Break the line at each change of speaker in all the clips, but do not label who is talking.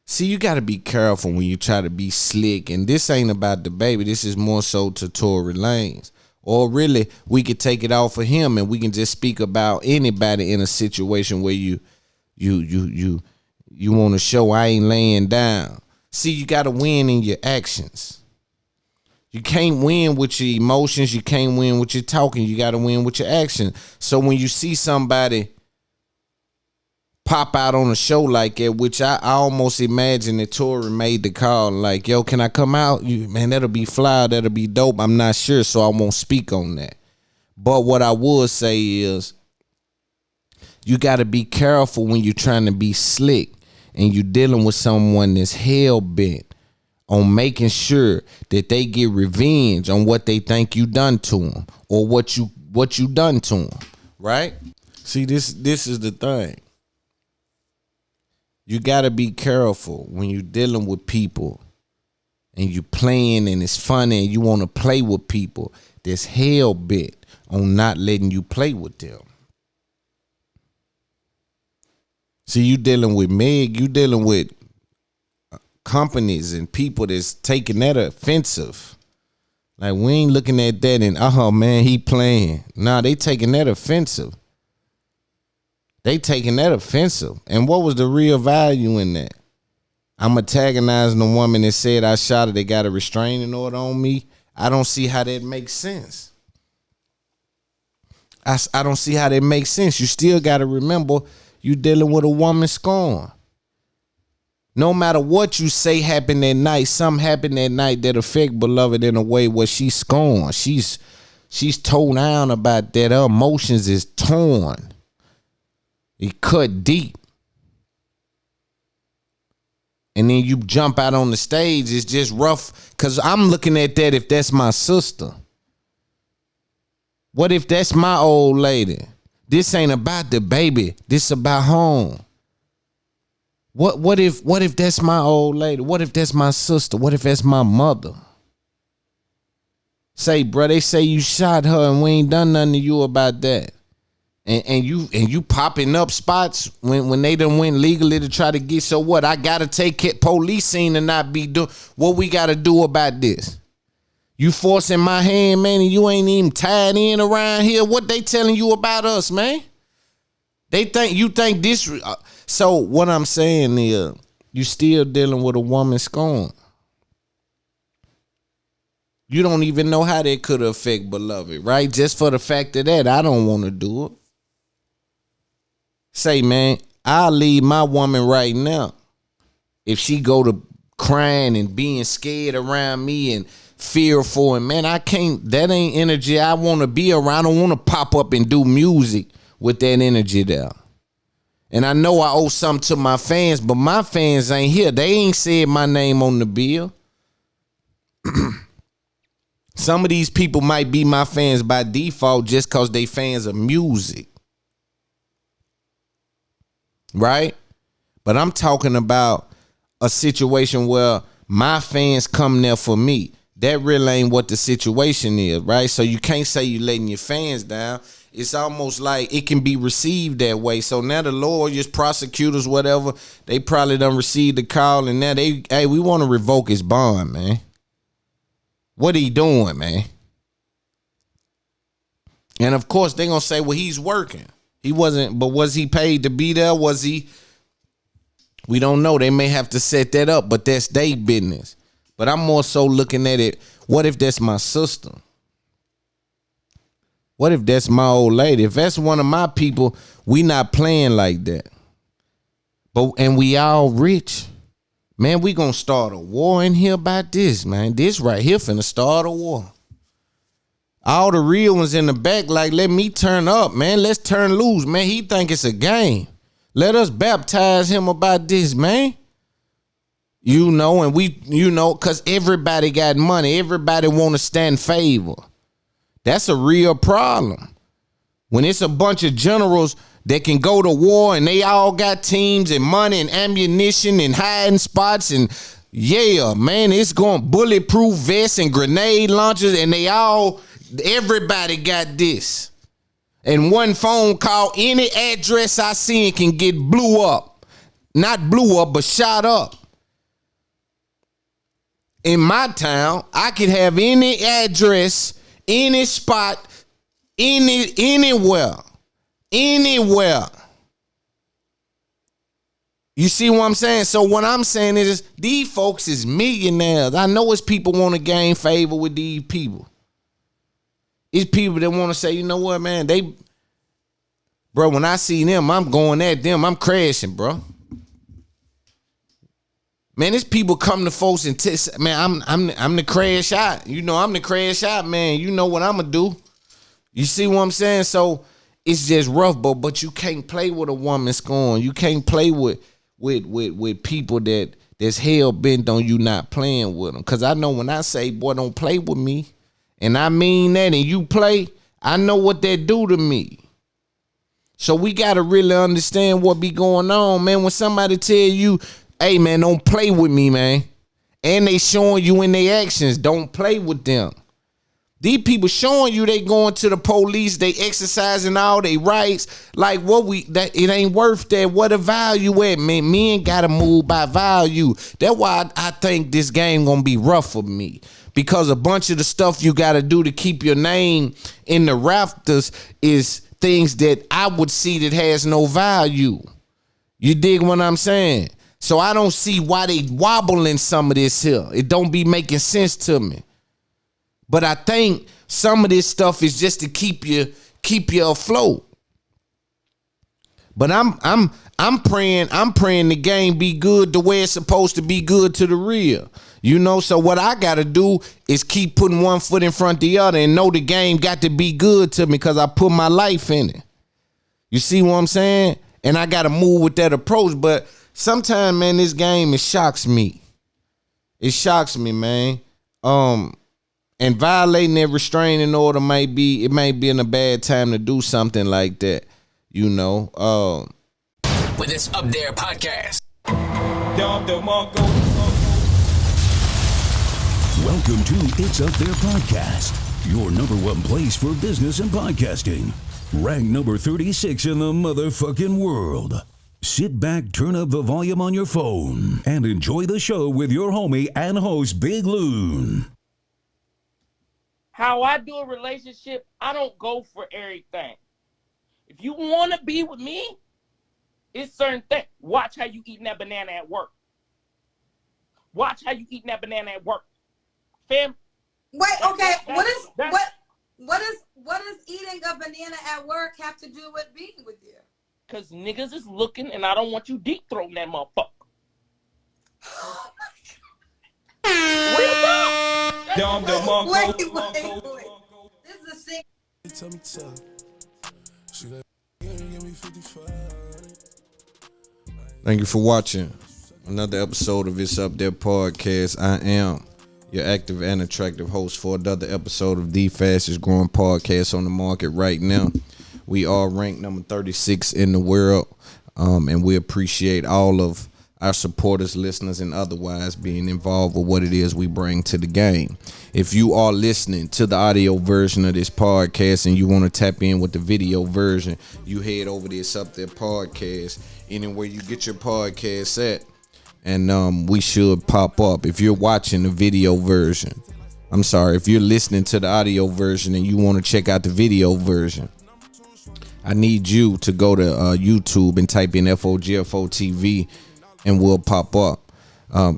See, you got to be careful when you try to be slick. And this ain't about the baby. This is more so to Tory Lanez. Or really, we could take it off of him and we can just speak about anybody in a situation where you want to show I ain't laying down. See, you got to win in your actions. You can't win with your emotions. You can't win with your talking. You got to win with your action. So when you see somebody pop out on a show like that, which I almost imagine that Tory made the call like, yo, can I come out? Man, that'll be fly. That'll be dope. I'm not sure, so I won't speak on that. But what I would say is you got to be careful when you're trying to be slick and you're dealing with someone that's hell-bent on making sure that they get revenge on what they think you done to them or what you done to them, right? See, this is the thing. You got to be careful when you're dealing with people and you playing and it's funny and you want to play with people that's hell-bent on not letting you play with them. See, you dealing with Meg, you dealing with companies and people that's taking that offensive. Like, we ain't looking at that and, oh, man, he playing. Nah, they taking that offensive. They taking that offensive. And what was the real value in that? I'm antagonizing the woman that said I shot her. They got a restraining order on me. I don't see how that makes sense. I don't see how that makes sense. You still got to remember you dealing with a woman scorn. No matter what you say happened that night, something happened that night that affect beloved in a way where she's scorned. She's torn down about that. Her emotions is torn. It cut deep. And then you jump out on the stage. It's just rough. Because I'm looking at that if that's my sister. What if that's my old lady? This ain't about the baby. This about home. What if that's my old lady? What if that's my sister? What if that's my mother? Say, bro, they say you shot her and we ain't done nothing to you about that. And you popping up spots when they done went legally to try to get, so what? I gotta take it policing and not be doing what we gotta do about this. You forcing my hand, man, and you ain't even tied in around here. What they telling you about us, man? They think you think this. So what I'm saying is, you still dealing with a woman scorn. You don't even know how that could affect beloved, right? Just for the fact of that, I don't want to do it. Say, man, I'll leave my woman right now if she go to crying and being scared around me and fearful, and man, I can't, that ain't energy I want to be around. I don't want to pop up and do music with that energy there. And I know I owe something to my fans, but my fans ain't here. They ain't said my name on the bill. Some of these people might be my fans by default just because they fans of music. Right? But I'm talking about a situation where my fans come there for me. That really ain't what the situation is, right? So you can't say you letting your fans down. It's almost like it can be received that way. So now the lawyers, prosecutors, whatever, they probably done received the call and now hey, we want to revoke his bond, man. What he doing, man? And of course they gonna say, well, he's working. He wasn't, but was he paid to be there? Was he? We don't know. They may have to set that up, but that's their business. But I'm more so looking at it, what if that's my sister? What if that's my old lady? If that's one of my people, we not playing like that. And we all rich. Man, we gonna start a war in here about this, man. This right here finna start a war. All the real ones in the back, like, let me turn up, man. Let's turn loose, man. He think it's a game. Let us baptize him about this, man. You know, and we, you know, because everybody got money. Everybody want to stand favor. That's a real problem. When it's a bunch of generals that can go to war and they all got teams and money and ammunition and hiding spots and yeah, man, it's going bulletproof vests and grenade launchers and everybody got this. And one phone call, any address I see can get blew up. Not blew up, but shot up. in my town, I could have any address, any spot, anywhere. You see what I'm saying? So what I'm saying is these folks is millionaires. I know it's people want to gain favor with these people. It's people that want to say, you know what, man, bro, when I see them, I'm going at them. I'm crashing, bro. Man, it's people come to folks and man, I'm the crash out. You know, I'm the crash out, man. You know what I'm gonna do. You see what I'm saying? So it's just rough, but you can't play with a woman scorn. You can't play with people that's hell bent on you not playing with them. Cause I know when I say, boy, don't play with me, and I mean that, and you play, I know what that do to me. So we gotta really understand what be going on, man. When somebody tell you, hey, man, don't play with me, man, and they showing you in their actions, don't play with them. These people showing you they going to the police, they exercising all their rights. Like that it ain't worth that. What a value at, man. Men gotta move by value. That's why I think this game gonna be rough for me. Because a bunch of the stuff you gotta do to keep your name in the rafters is things that I would see that has no value. You dig what I'm saying? So I don't see why they wobbling some of this here. It don't be making sense to me. But I think some of this stuff is just to keep you afloat. But I'm praying the game be good the way it's supposed to be good to the real. You know, so what I gotta do is keep putting one foot in front of the other and know the game got to be good to me because I put my life in it. You see what I'm saying? And I gotta move with that approach. But sometimes, man, this game, it shocks me. It shocks me, man. And violating that restraining order might be in a bad time to do something like that, you know.
With this Up There podcast.
Welcome to It's Up There podcast, your number one place for business and podcasting. Ranked number 36 in the motherfucking world. Sit back, turn up the volume on your phone, and enjoy the show with your homie and host, Big Loon.
How I do a relationship, I don't go for everything. If you want to be with me, it's certain things. Watch how you eating that banana at work. Watch how you eating that banana at work. Fam.
Wait, okay. What does eating a banana at work have to do with being with you?
Because niggas is looking, and I don't want you deep throating that motherfucker. Real talk.
Wait. This is a sick.
Thank you for watching another episode of It's Up There podcast. I am your active and attractive host for another episode of the fastest growing podcast on the market right now. We are ranked number 36 in the world, and we appreciate all of our supporters, listeners, and otherwise being involved with what it is we bring to the game. If you are listening to the audio version of this podcast and you want to tap in with the video version, you head over to It's Up There podcast, anywhere you get your podcast at, and we should pop up. If you're watching the video version, if you're listening to the audio version and you want to check out the video version, I need you to go to YouTube and type in FOGFO TV, and we'll pop up.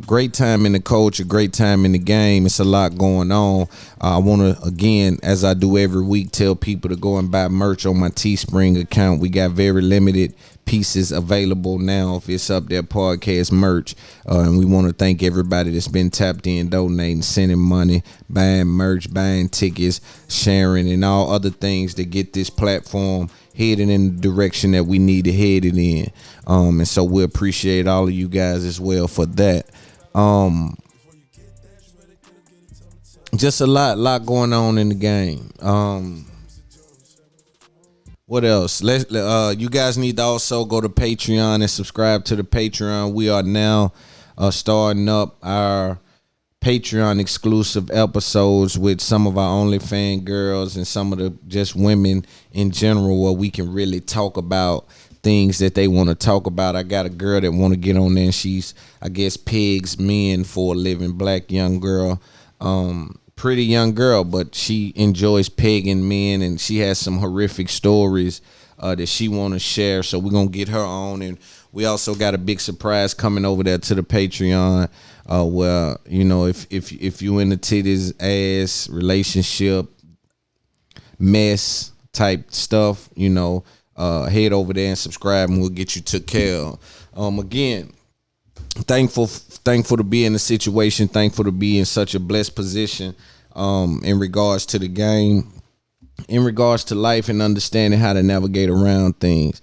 Great time in the culture, great time in the game. It's a lot going on. I want to, again, as I do every week, tell people to go and buy merch on my Teespring account. We got very limited pieces available now if It's Up There podcast merch. And we want to thank everybody that's been tapped in, donating, sending money, buying merch, buying tickets, sharing, and all other things that get this platform heading in the direction that we need to head it in. And so we appreciate all of you guys as well for that. Just a lot going on in the game. What else? You guys need to also go to Patreon and subscribe to the Patreon. We are now starting up our Patreon exclusive episodes with some of our OnlyFans girls and some of the just women in general, where we can really talk about things that they want to talk about. I got a girl that want to get on there, and she's, I guess, pegs men for a living. Black young girl, pretty young girl, but she enjoys pegging men, and she has some horrific stories that she want to share. So we're gonna get her on, and we also got a big surprise coming over there to the Patreon. Where, you know, if you in the titties, ass, relationship, mess type stuff, you know, head over there and subscribe, and we'll get you took care of. Again, thankful to be in the situation, thankful to be in such a blessed position in regards to the game, in regards to life, and understanding how to navigate around things.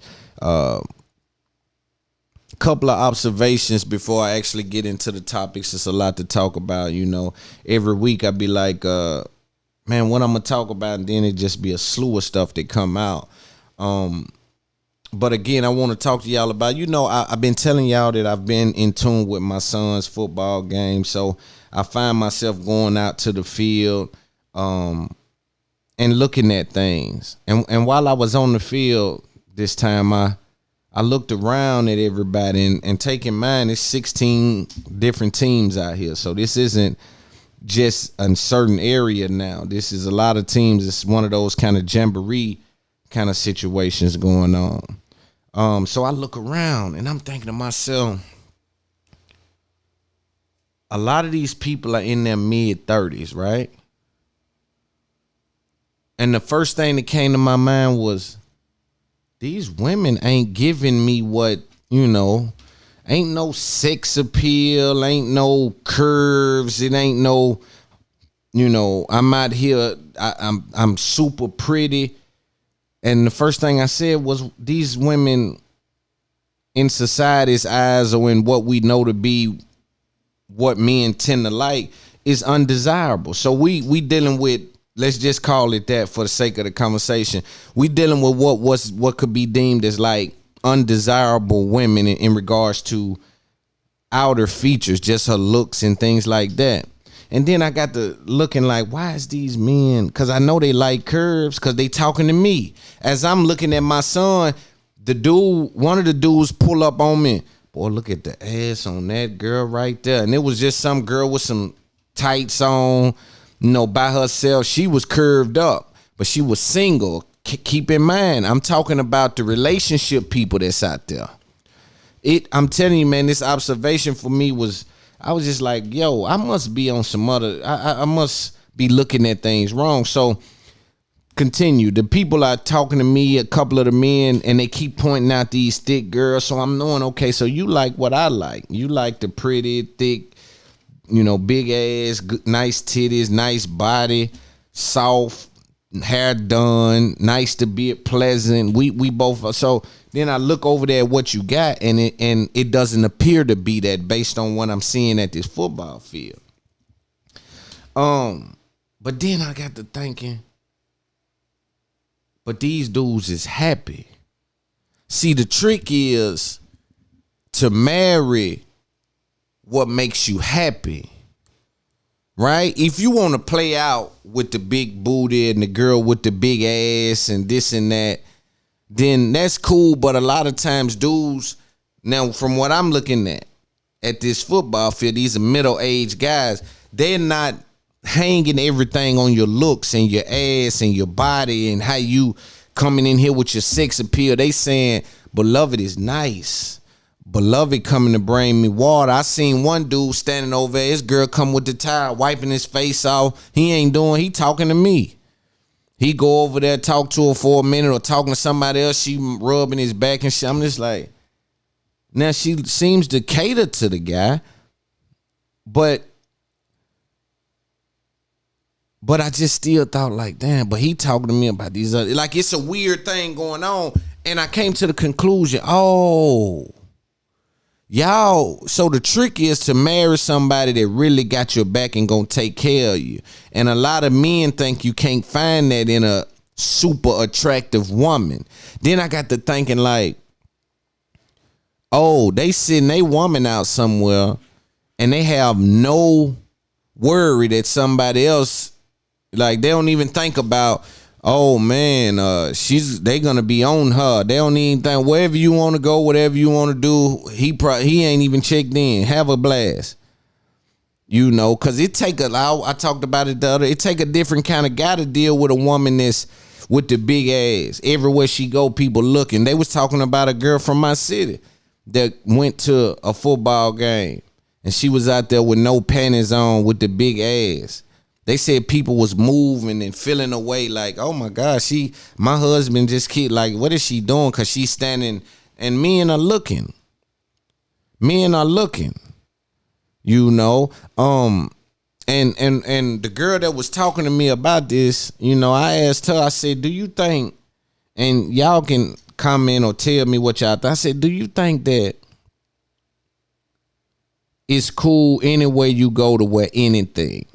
Couple of observations before I actually get into the topics. It's a lot to talk about, you know. Every week I be like, man, what I'm gonna talk about, and then it just be a slew of stuff that come out. But again, I want to talk to y'all about, you know, I've been telling y'all that I've been in tune with my son's football game, so I find myself going out to the field and looking at things. And while I was on the field this time, I looked around at everybody, and take in mind, it's 16 different teams out here. So this isn't just a certain area now. This is a lot of teams. It's one of those kind of jamboree kind of situations going on. So I look around, and I'm thinking to myself, a lot of these people are in their mid-30s, right? And the first thing that came to my mind was, these women ain't giving me what, you know, ain't no sex appeal, ain't no curves, it ain't no, you know, I'm out here, I'm super pretty. And the first thing I said was, these women in society's eyes, or in what we know to be what men tend to like, is undesirable. So we dealing with, let's just call it that for the sake of the conversation, we dealing with what could be deemed as like undesirable women in regards to outer features, just her looks and things like that. And then I got to looking like, why is these men, because I know they like curves, because they talking to me. As I'm looking at my son, one of the dudes pull up on me, boy, look at the ass on that girl right there. And it was just some girl with some tights on, you know, by herself. She was curved up, but she was single. Keep in mind, I'm talking about the relationship people that's out there. I'm telling you, man, this observation for me was, I was just like, yo, I must be on some other, I must be looking at things wrong. So continue. The people are talking to me, a couple of the men, and they keep pointing out these thick girls. So I'm knowing, okay, so you like what I like. You like the pretty, thick, you know, big ass, nice titties, nice body, soft, hair done, nice to be pleasant. We both. So then I look over there at what you got, and it doesn't appear to be that based on what I'm seeing at this football field. But then I got to thinking, but these dudes is happy. See, the trick is to marry what makes you happy, right? If you want to play out with the big booty and the girl with the big ass and this and that, then that's cool. But a lot of times dudes, now from what I'm looking at this football field, these are middle-aged guys, they're not hanging everything on your looks and your ass and your body and how you coming in here with your sex appeal. They saying, beloved is nice. Beloved coming to bring me water. I seen one dude standing over there. His girl come with the towel, wiping his face off. He talking to me. He go over there, talk to her for a minute, or talking to somebody else. She rubbing his back and shit. I'm just like, now she seems to cater to the guy, but I just still thought like, damn, but he talking to me about these other, like it's a weird thing going on. And I came to the conclusion, oh, y'all, so the trick is to marry somebody that really got your back and gonna take care of you. And a lot of men think you can't find that in a super attractive woman. Then I got to thinking like, oh, they sitting a woman out somewhere and they have no worry that somebody else, like they don't even think about, oh man, they gonna be on her. They don't even think wherever you want to go, whatever you want to do. He ain't even checked in. Have a blast. You know, cause it take I talked about it the other. It take a different kind of guy to deal with a woman that's with the big ass. Everywhere she go, people looking. They was talking about a girl from my city that went to a football game and she was out there with no panties on with the big ass. They said people was moving and feeling away like, oh my God, my husband just kid, like, what is she doing? Cause she's standing and men are looking. You know, and the girl that was talking to me about this, you know, I asked her, I said, do you think, and y'all can comment or tell me what y'all think. I said, do you think that it's cool anywhere you go to wear anything,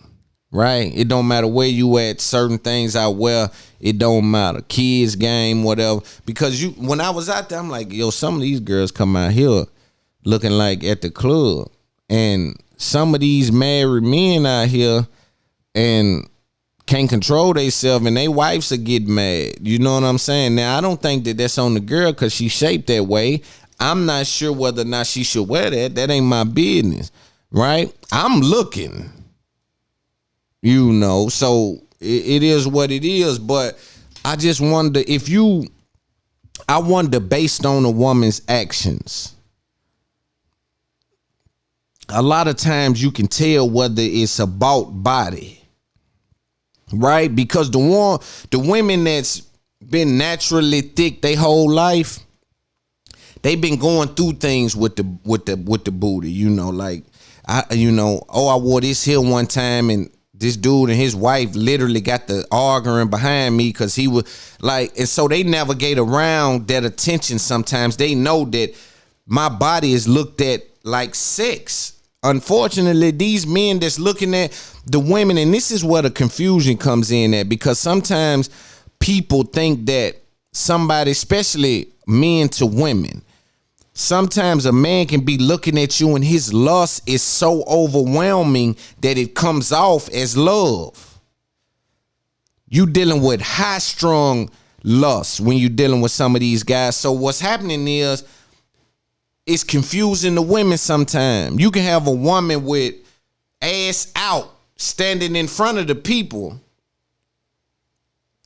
right? It don't matter where you at, certain things I wear, it don't matter. Kids game, whatever. Because when I was out there, I'm like, yo, some of these girls come out here looking like at the club. And some of these married men out here and can't control themselves and their wives will get mad. You know what I'm saying? Now, I don't think that that's on the girl because she shaped that way. I'm not sure whether or not she should wear that. That ain't my business, right? I'm looking, you know, so it is what it is. But I just wonder I wonder based on a woman's actions. A lot of times you can tell whether it's about body, right? Because the women that's been naturally thick their whole life, they've been going through things with the booty, you know, like I wore this here one time and this dude and his wife literally got the arguing behind me because he was like, and so they navigate around that attention. Sometimes they know that my body is looked at like sex. Unfortunately, these men that's looking at the women, and this is where the confusion comes in at, because sometimes people think that somebody, especially men to women, sometimes a man can be looking at you and his lust is so overwhelming that it comes off as love. You dealing with high strung lust when you dealing with some of these guys. So what's happening is, it's confusing the women sometimes. You can have a woman with ass out standing in front of the people,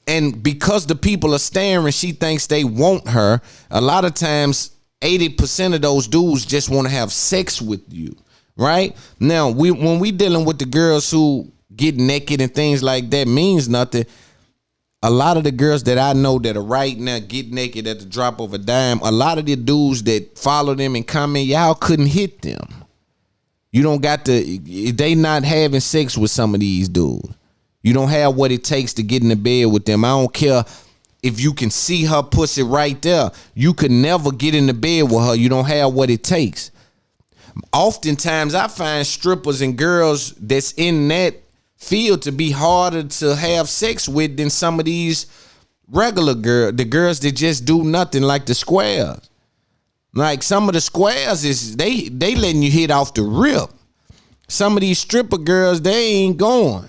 and because the people are staring, she thinks they want her. A lot of times 80% of those dudes just want to have sex with you, right? Now, when we dealing with the girls who get naked and things like that means nothing. A lot of the girls that I know that are right now get naked at the drop of a dime, a lot of the dudes that follow them and comment, y'all couldn't hit them. You don't got to, they not having sex with some of these dudes. You don't have what it takes to get in the bed with them. I don't care if you can see her pussy right there. You could never get in the bed with her. You don't have what it takes. Oftentimes I find strippers and girls that's in that field to be harder to have sex with than some of these regular the girls that just do nothing, like the squares. Like some of the squares is they letting you hit off the rip. Some of these stripper girls, they ain't going.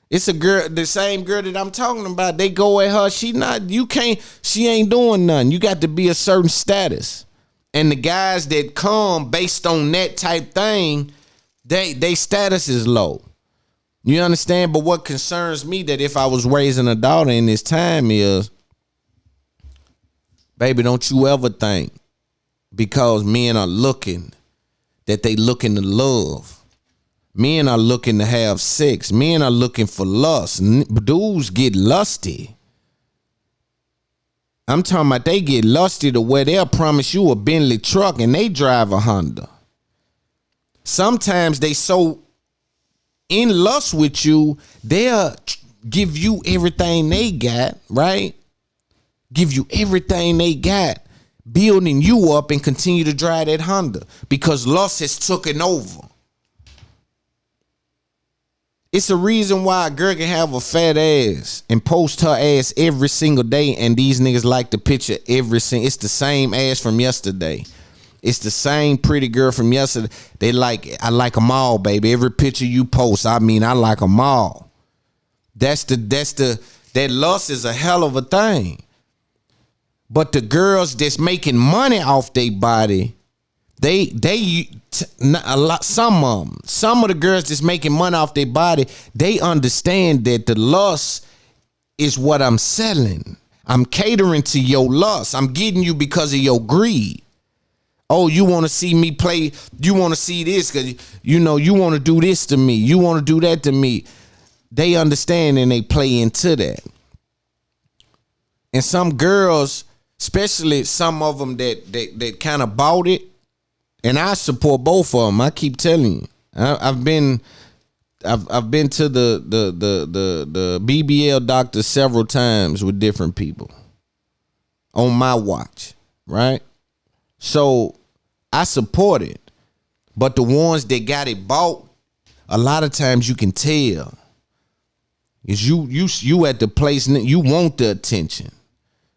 It's a girl, the same girl that I'm talking about. They go at her. She ain't doing nothing. You got to be a certain status. And the guys that come based on that type thing, they status is low. You understand? But what concerns me that if I was raising a daughter in this time is, baby, don't you ever think because men are looking that they looking to love. Men are looking to have sex. Men are looking for lust. Dudes get lusty. I'm talking about they get lusty to where they'll promise you a Bentley truck and they drive a Honda. Sometimes they so in lust with you, they'll give you everything they got, right? Give you everything they got, building you up and continue to drive that Honda because lust has taken over. It's a reason why a girl can have a fat ass and post her ass every single day, and these niggas like the picture it's the same ass from yesterday. It's the same pretty girl from yesterday. I like them all, baby. Every picture you post, I like them all. That's the That lust is a hell of a thing. But the girls that's making money off their body, some of the girls that's making money off their body, they understand that the lust is what I'm selling. I'm catering to your lust. I'm getting you because of your greed. Oh, you want to see me play? You want to see this because you want to do this to me. You want to do that to me. They understand and they play into that. And some girls, especially some of them that kind of bought it, and I support both of them. I keep telling you, I've been to the BBL doctor several times with different people on my watch, right? So I support it, but the ones that got it bought, a lot of times you can tell is you at the place you want the attention,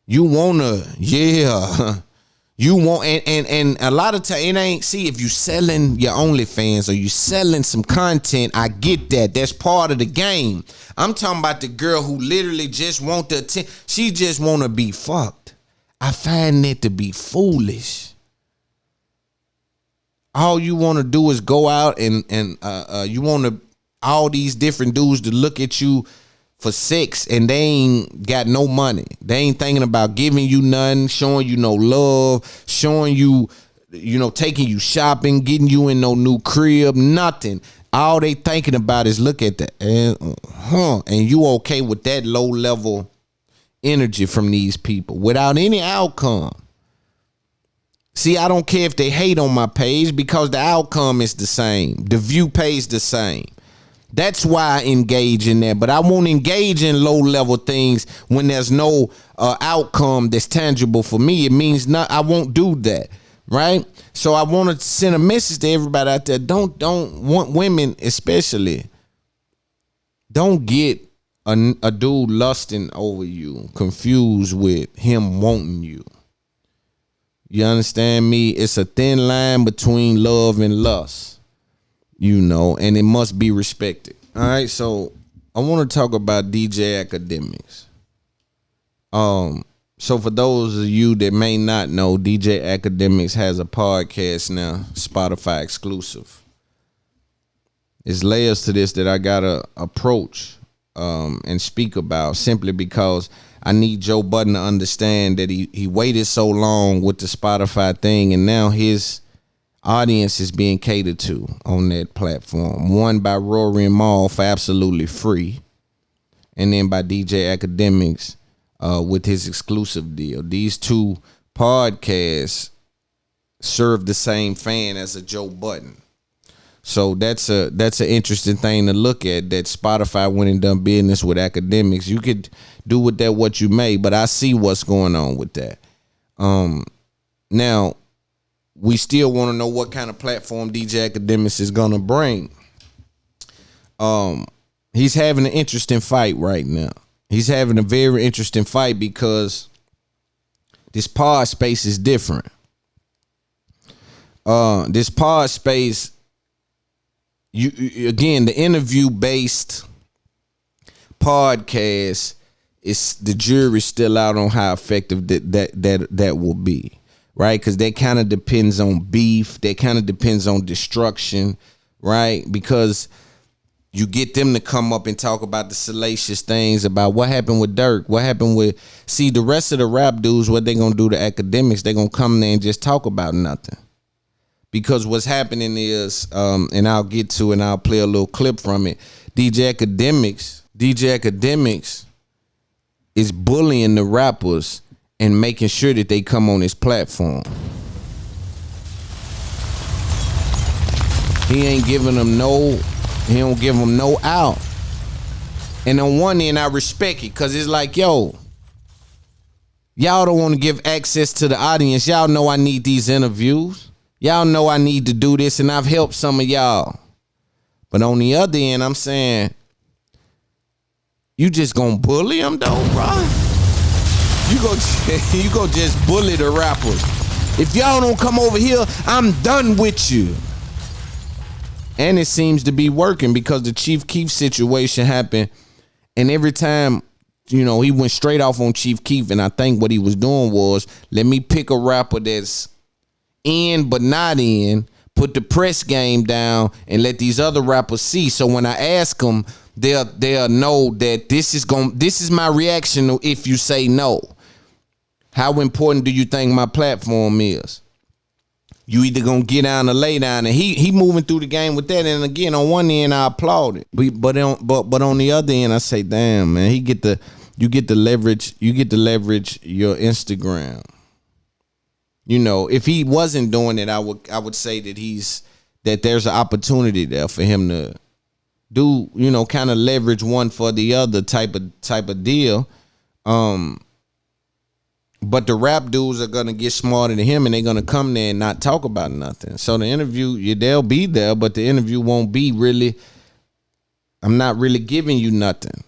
you wanna you want and a lot of time it ain't. See, if you selling your OnlyFans or you selling some content, I get that. That's part of the game. I'm talking about the girl who literally just want the attention. She just want to be fucked. I find it to be foolish. All you want to do is go out and you want to all these different dudes to look at you for sex, and they ain't got no money. They ain't thinking about giving you nothing, showing you no love, showing you, taking you shopping, getting you in no new crib, nothing. All they thinking about is look at that, and you okay with that low level energy from these people without any outcome. See, I don't care if they hate on my page because the outcome is the same. The view pays the same. That's why I engage in that. But I won't engage in low level things when there's no outcome that's tangible for me. It means not. I won't do that. Right. So I want to send a message to everybody out there. Don't want women, especially. Don't get a dude lusting over you confused with him wanting you. You understand me? It's a thin line between love and lust. And it must be respected. All right, so I want to talk about DJ Akademiks. So for those of you that may not know, DJ Akademiks has a podcast now, Spotify exclusive. There's layers to this that I gotta approach and speak about simply because I need Joe Budden to understand that he waited so long with the Spotify thing, and now his audience is being catered to on that platform. One by Rory and Maul for absolutely free, and then by DJ Akademiks with his exclusive deal. These two podcasts serve the same fan as a Joe Budden. So that's an interesting thing to look at, that Spotify went and done business with Akademiks. You could do with that what you may, but I see what's going on with that. Now, we still want to know what kind of platform DJ Akademiks is going to bring. He's having an interesting fight right now. He's having a very interesting fight because this pod space is different. This pod space, again, the interview-based podcast, is the jury's still out on how effective that will be. Right, because that kind of depends on beef. That kind of depends on destruction, right? Because you get them to come up and talk about the salacious things about what happened with Dirk, what happened with. See, the rest of the rap dudes, what they gonna do to Akademiks? They gonna come there and just talk about nothing. Because what's happening is, and I'll get to, and I'll play a little clip from it. DJ Akademiks is bullying the rappers and making sure that they come on his platform. He don't give them no out. And on one end, I respect it, because it's like, yo, y'all don't want to give access to the audience. Y'all know I need these interviews. Y'all know I need to do this, and I've helped some of y'all. But on the other end, I'm saying, you just gonna bully them though, bro? You go just bully the rappers. If y'all don't come over here, I'm done with you. And it seems to be working, because the Chief Keef situation happened, and every time he went straight off on Chief Keef, and I think what he was doing was, let me pick a rapper that's in but not in, put the press game down, and let these other rappers see. So when I ask them, they'll know that this is my reaction if you say no. How important do you think my platform is? You either gonna get down or lay down, and he moving through the game with that. And again, on one end, I applaud it, but on the other end, I say, damn, man, you get to leverage your Instagram. If he wasn't doing it, I would say that there's an opportunity there for him to do, kind of leverage one for the other type of deal. But the rap dudes are gonna get smarter than him, and they're gonna come there and not talk about nothing. So the interview, they'll be there, but the interview won't be really. I'm not really giving you nothing.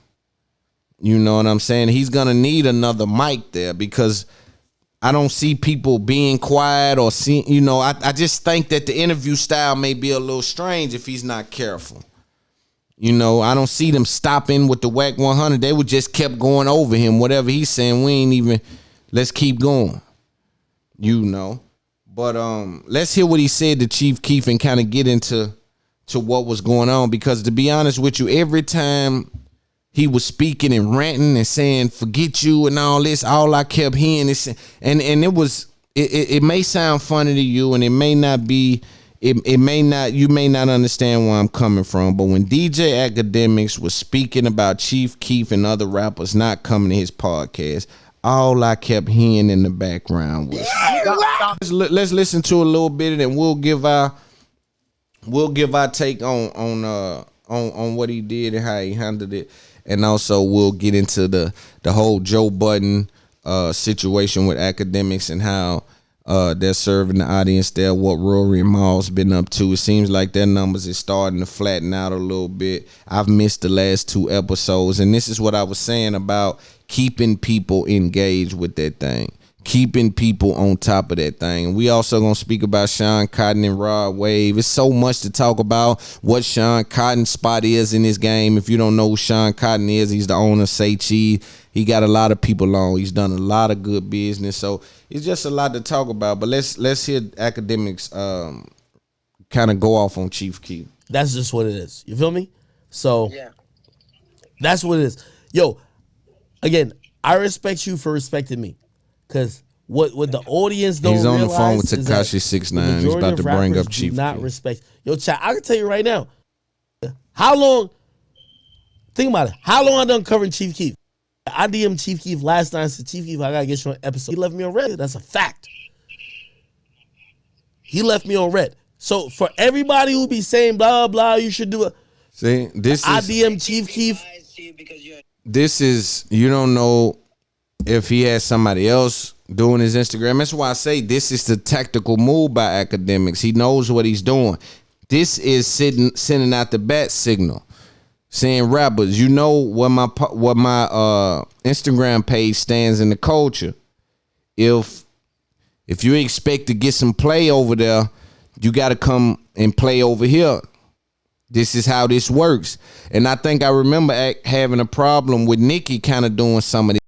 You know what I'm saying? He's gonna need another mic there, because I don't see people being quiet or seeing. I just think that the interview style may be a little strange if he's not careful. I don't see them stopping with the whack 100. They would just kept going over him. Whatever he's saying, we ain't even. Let's keep going. But let's hear what he said to Chief Keef and kind of get into what was going on, because to be honest with you, every time he was speaking and ranting and saying forget you and all this, all I kept hearing is, and it may sound funny to you, and it may not be. It may not, you may not understand where I'm coming from, but when DJ Akademiks was speaking about Chief Keef and other rappers not coming to his podcast, all I kept hearing in the background was, let's listen to a little bit, and we'll give our take on what he did and how he handled it, and also we'll get into the whole Joe Budden situation with Akademiks and how they're serving the audience there, what Rory and Maul's been up to. It seems like their numbers is starting to flatten out a little bit. I've missed the last 2 episodes, and this is what I was saying about keeping people engaged with that thing, keeping people on top of that thing. And we also gonna speak about Sean Cotton and Rod Wave. It's so much to talk about what Sean Cotton's spot is in this game. If you don't know who Sean Cotton is, he's the owner of Say Cheese. He got a lot of people on. He's done a lot of good business. So it's just a lot to talk about. But let's hear Akademiks kind of go off on Chief Keef.
That's just what it is. You feel me? So yeah, that's what it is. Yo, again, I respect you for respecting me, because what the audience don't realize. He's on the phone with Tekashi 6ix9ine. He's about to bring up Chief Keef. Not respect. Yo, chat. I can tell you right now. How long? Think about it. How long I done covering Chief Keef? I DM'd Chief Keef last night. I said, Chief Keef, I gotta get you on an episode. He left me on red. That's a fact. He left me on red. So for everybody who be saying blah blah, you should do it.
See, I
DM'd Chief Keef.
This is, you don't know if he has somebody else doing his Instagram. That's why I say this is the tactical move by Akademiks. He knows what he's doing. This is sending out the bat signal, saying, rappers, you know what my Instagram page stands in the culture. If you expect to get some play over there, you got to come and play over here. This is how this works. And I think I remember having a problem with Nicki kind of doing some of this.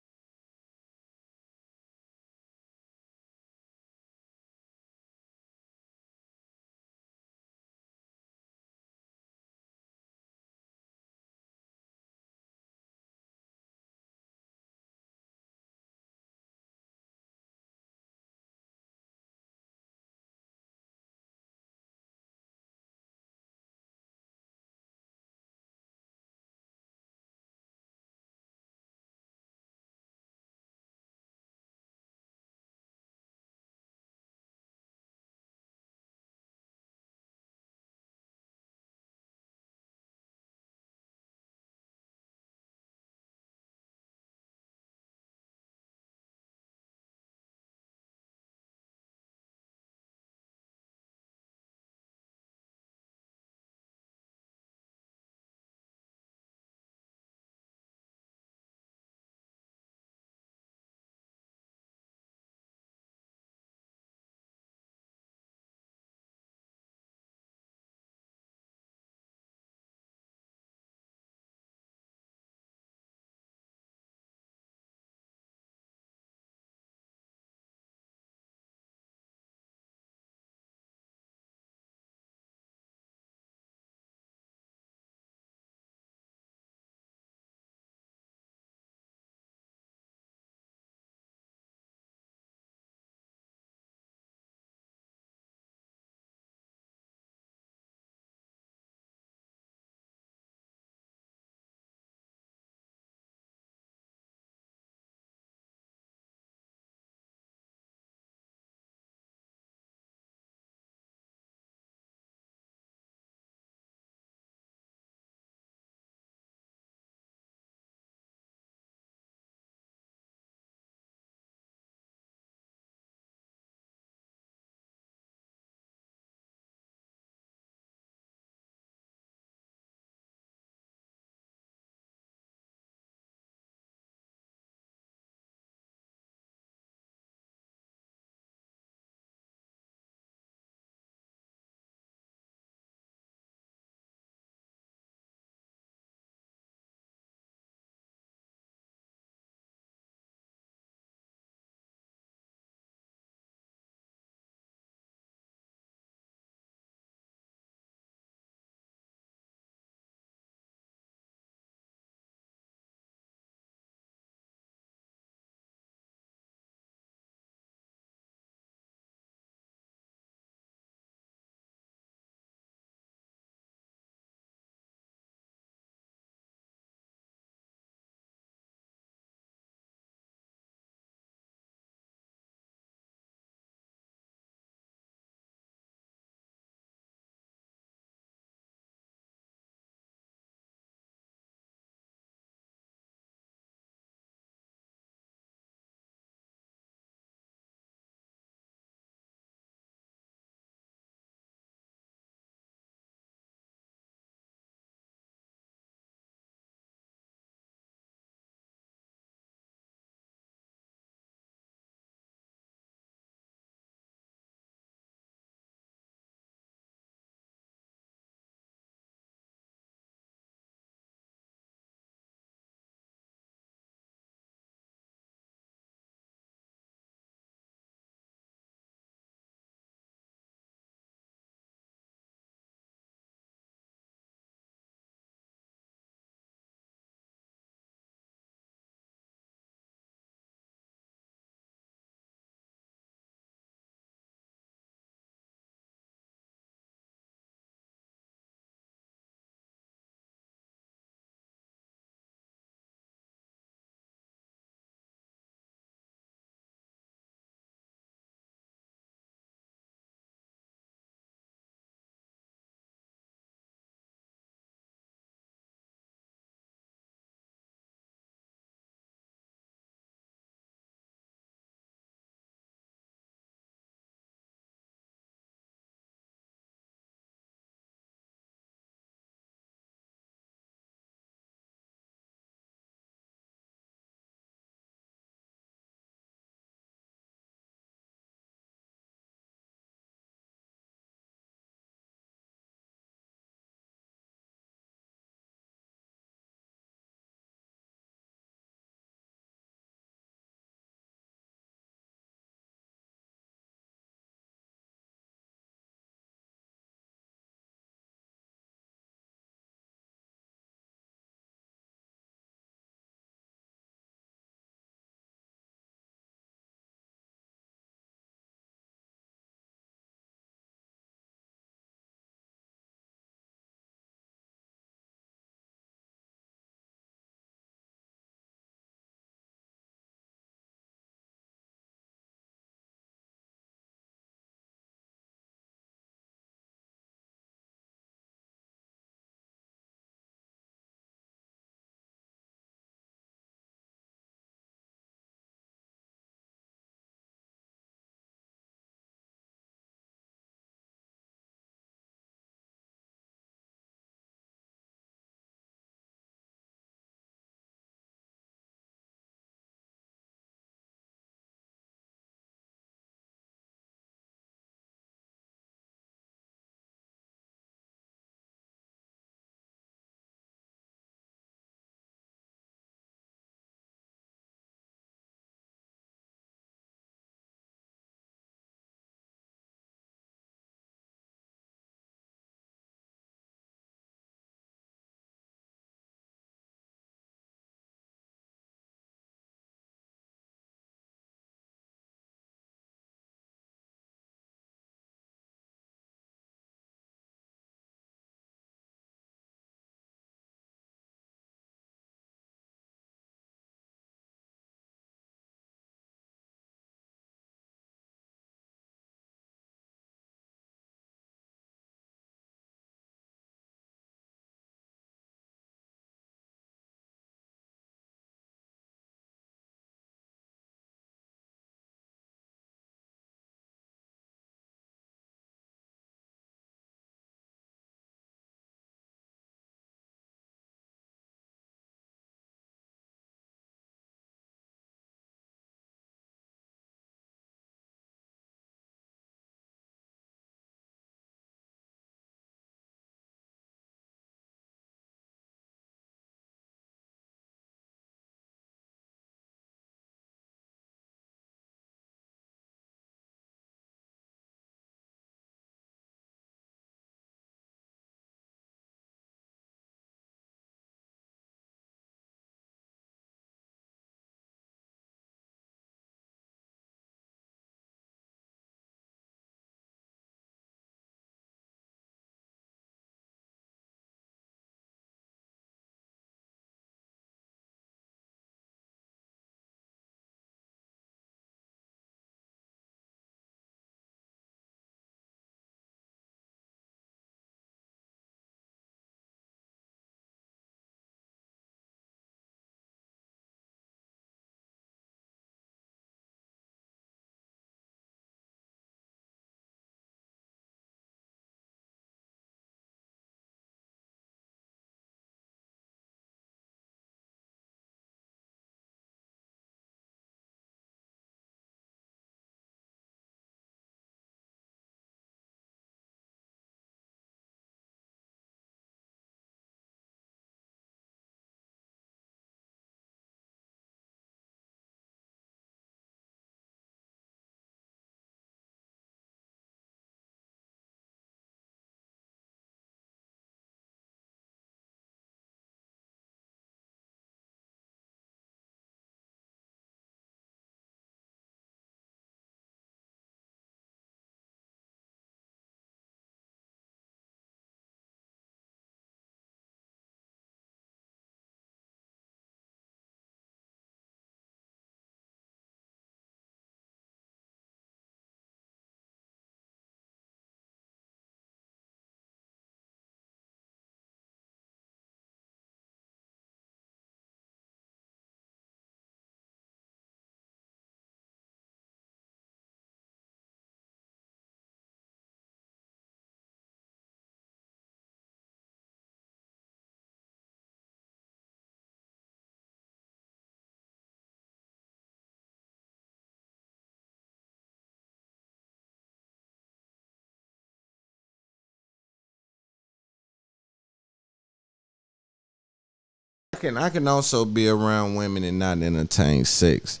can also be around women and not entertain sex.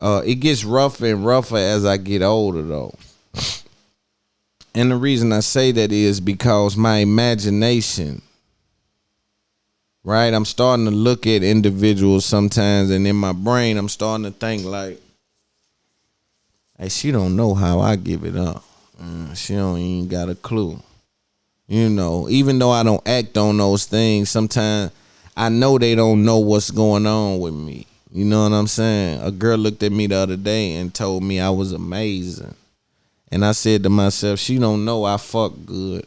It gets rougher and rougher as I get older, though. And the reason I say that is because my imagination, right? I'm starting to look at individuals sometimes, and in my brain, I'm starting to think like, hey, she don't know how I give it up. She don't even got a clue. You know, even though I don't act on those things, sometimes I know they don't know what's going on with me. You know what I'm saying? A girl looked at me the other day and told me I was amazing. And I said to myself, she don't know I fuck good.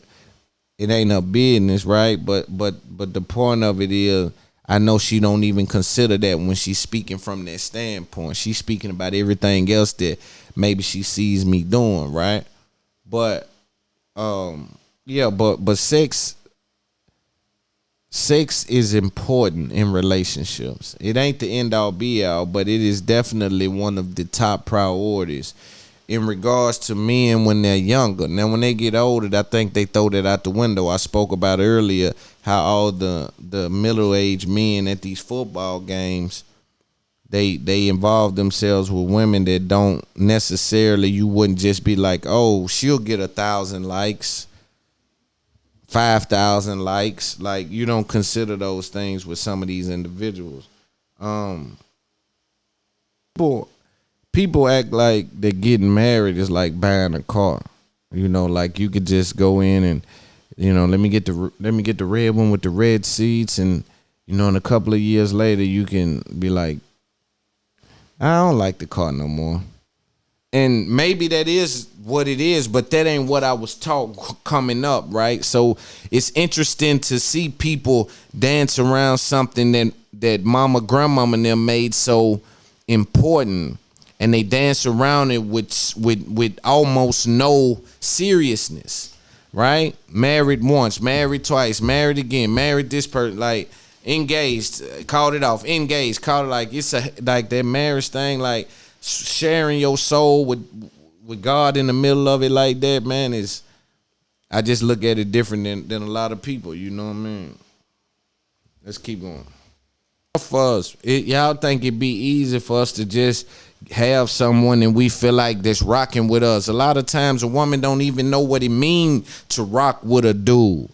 It ain't her business, right? But the point of it is, I know she don't even consider that when she's speaking from that standpoint. She's speaking about everything else that maybe she sees me doing, right? But yeah, but sex is important in relationships. It ain't the end all be all, but it is definitely one of the top priorities in regards to men when they're younger. Now, when they get older, I think they throw that out the window. I spoke about earlier how all the middle-aged men at these football games, they involve themselves with women that don't necessarily, you wouldn't just be like, oh, she'll get 1,000 likes, 5,000 likes. Like, you don't consider those things with some of these individuals. People act like that getting married is like buying a car. You know, like you could just go in and, you know, let me get the red one with the red seats, and you know, in a couple of years later you can be like, I don't like the car no more. And maybe that is what it is, but that ain't what I was taught coming up, right? So it's interesting to see people dance around something that mama, grandmama and them made so important, and they dance around it with almost no seriousness, right? Married once, married twice, married again, married this person, like engaged, called it off, engaged, called it, like it's like that marriage thing, like sharing your soul with God in the middle of it like that, man, is, I just look at it different than a lot of people, you know what I mean? Let's keep going. For us, y'all think it'd be easy for us to just have someone and we feel like that's rocking with us? A lot of times a woman don't even know what it means to rock with a dude.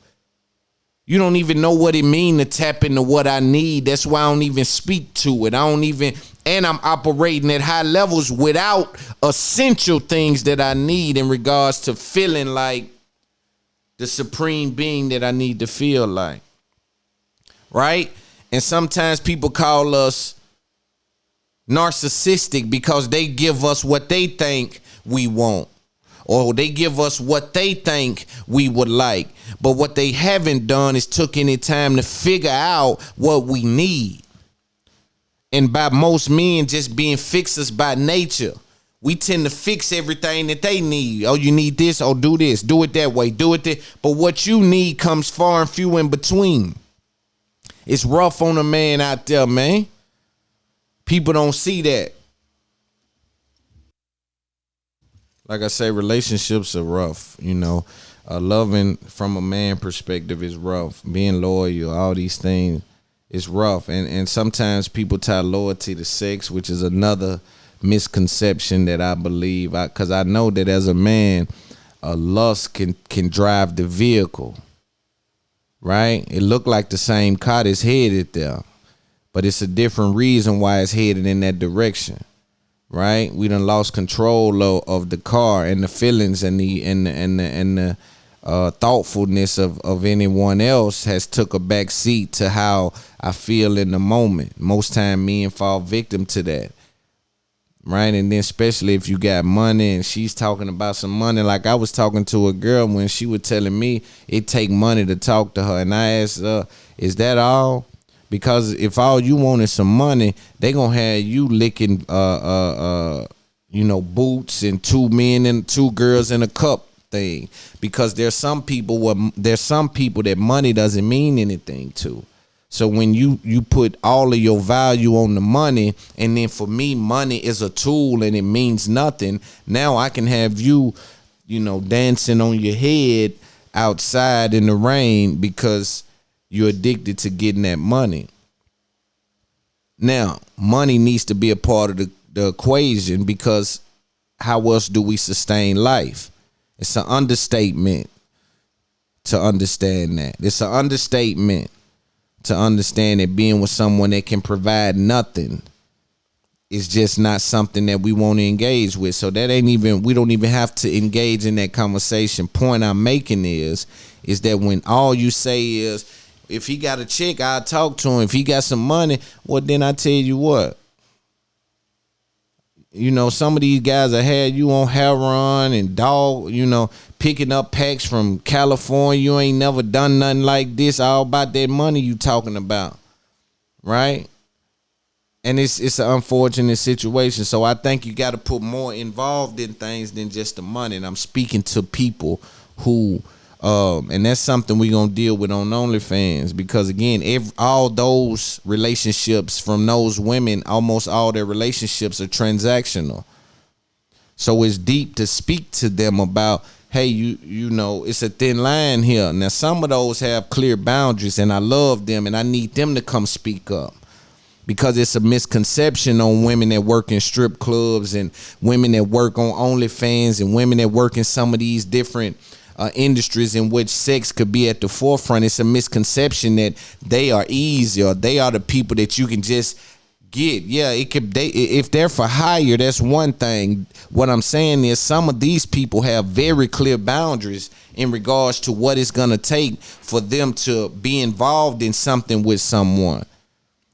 You don't even know what it means to tap into what I need. That's why I don't even speak to it. And I'm operating at high levels without essential things that I need in regards to feeling like the supreme being that I need to feel like. Right? And sometimes people call us narcissistic because they give us what they think we want, or they give us what they think we would like. But what they haven't done is took any time to figure out what we need. And by most men just being fixers by nature, we tend to fix everything that they need. Oh, you need this? Oh, do this. Do it that way. Do it that. But what you need comes far and few in between. It's rough on a man out there, man. People don't see that. Like I say, relationships are rough, you know. Loving from a man perspective is rough. Being loyal, all these things is rough. And sometimes people tie loyalty to sex, which is another misconception that I believe. Because I know that as a man, lust can drive the vehicle. Right? It looked like the same car that's headed there, but it's a different reason why it's headed in that direction. Right? We done lost control of the car and the feelings and the thoughtfulness of anyone else has took a back seat to how I feel in the moment. Most time men fall victim to that. Right? And then especially if you got money and she's talking about some money. Like I was talking to a girl when she was telling me it take money to talk to her. And I asked her, is that all? Because if all you want is some money, they gonna have you licking boots and two men and two girls in a cup thing. Because there's some people that money doesn't mean anything to. So when you put all of your value on the money, and then for me, money is a tool and it means nothing. Now I can have you, dancing on your head outside in the rain because you're addicted to getting that money. Now, money needs to be a part of the equation, because how else do we sustain life? It's an understatement to understand that. It's an understatement to understand that being with someone that can provide nothing is just not something that we want to engage with. So that ain't even, we don't even have to engage in that conversation. Point I'm making is that when all you say is, if he got a chick, I'll talk to him. If he got some money, well, then I tell you what. You know, some of these guys that had you on heroin and picking up packs from California. You ain't never done nothing like this. All about that money you talking about, right? And it's an unfortunate situation. So I think you got to put more involved in things than just the money. And I'm speaking to people who, and that's something we're going to deal with on OnlyFans, because again, all those relationships from those women, almost all their relationships are transactional. So it's deep to speak to them about, hey, you know, it's a thin line here. Now, some of those have clear boundaries, and I love them, and I need them to come speak up, because it's a misconception on women that work in strip clubs and women that work on OnlyFans and women that work in some of these different industries in which sex could be at the forefront. It's a misconception that they are easy, or they are the people that you can just get. Yeah, if they're for hire, that's one thing. What I'm saying is some of these people have very clear boundaries in regards to what it's gonna take for them to be involved in something with someone.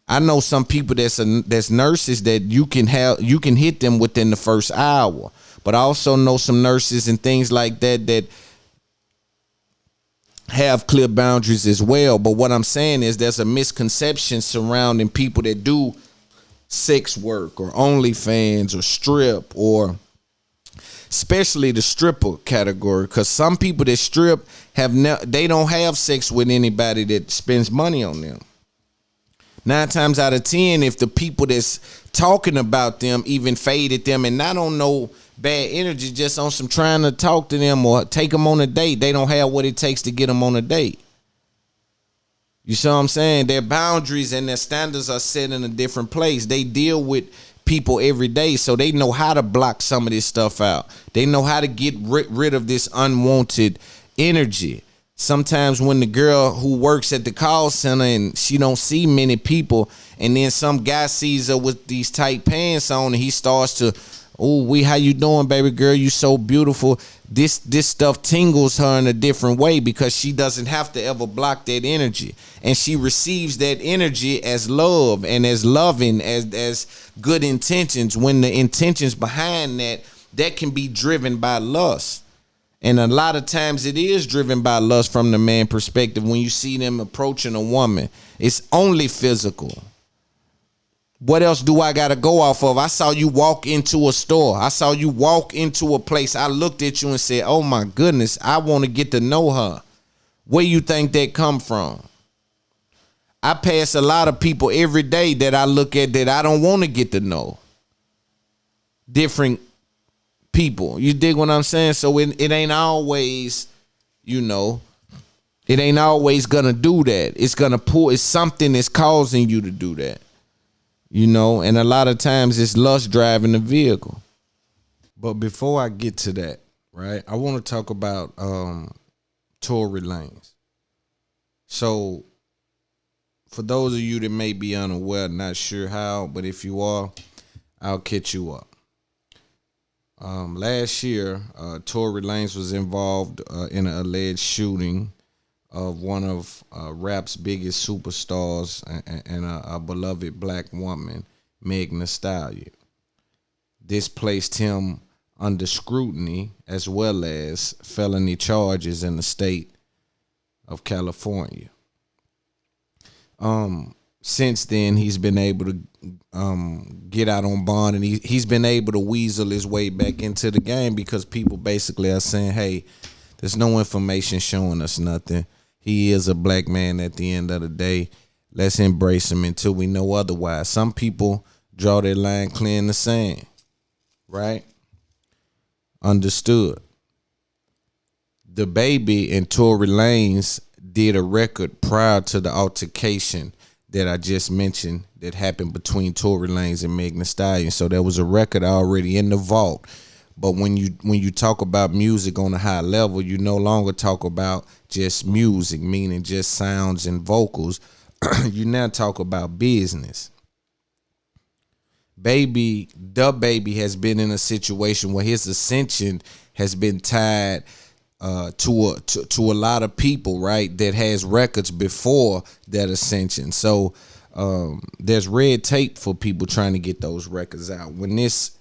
I know some people that's nurses that you can hit them within the first hour, but I also know some nurses and things like that have clear boundaries as well. But what I'm saying is there's a misconception surrounding people that do sex work or OnlyFans or strip, or especially the stripper category, because some people that strip they don't have sex with anybody that spends money on them. 9 times out of 10, if the people that's talking about them even faded them and not on no bad energy, just on some trying to talk to them or take them on a date, they don't have what it takes to get them on a date. You see what I'm saying? Their boundaries and their standards are set in a different place. They deal with people every day, so they know how to block some of this stuff out. They know how to get rid of this unwanted energy. Sometimes when the girl who works at the call center and she don't see many people, and then some guy sees her with these tight pants on, and he starts to, oh, how you doing, baby girl? You so beautiful. This stuff tingles her in a different way, because she doesn't have to ever block that energy, and she receives that energy as love and as loving, as good intentions. When the intentions behind that can be driven by lust. And a lot of times it is driven by lust from the man perspective. When you see them approaching a woman, it's only physical. What else do I got to go off of? I saw you walk into a store. I saw you walk into a place. I looked at you and said, oh my goodness, I want to get to know her. Where you think that come from? I pass a lot of people every day that I look at that I don't want to get to know. Different people. You dig what I'm saying? So it ain't always, it ain't always gonna do that. It's gonna pull, it's something that's causing you to do that. And a lot of times it's lust driving the vehicle. But before I get to that, right, I want to talk about Tory Lanez. So for those of you that may be unaware, not sure how, but if you are, I'll catch you up. Last year, Tory Lanez was involved in an alleged shooting of one of rap's biggest superstars and a beloved black woman, Megan Thee Stallion. This placed him under scrutiny as well as felony charges in the state of California. Since then, he's been able to get out on bond, and he's been able to weasel his way back into the game, because people basically are saying, hey, there's no information showing us nothing. He is a black man at the end of the day. Let's embrace him until we know otherwise. Some people draw their line clear in the sand, right? Understood. The Baby and Tory Lanez did a record prior to the altercation that I just mentioned that happened between Tory Lanez and Megan Thee Stallion. So there was a record already in the vault. But when you talk about music on a high level, you no longer talk about just music, meaning just sounds and vocals. You now talk about business. The baby has been in a situation where his ascension has been tied to a lot of people, right? That has records before that ascension. So there's red tape for people trying to get those records out. When this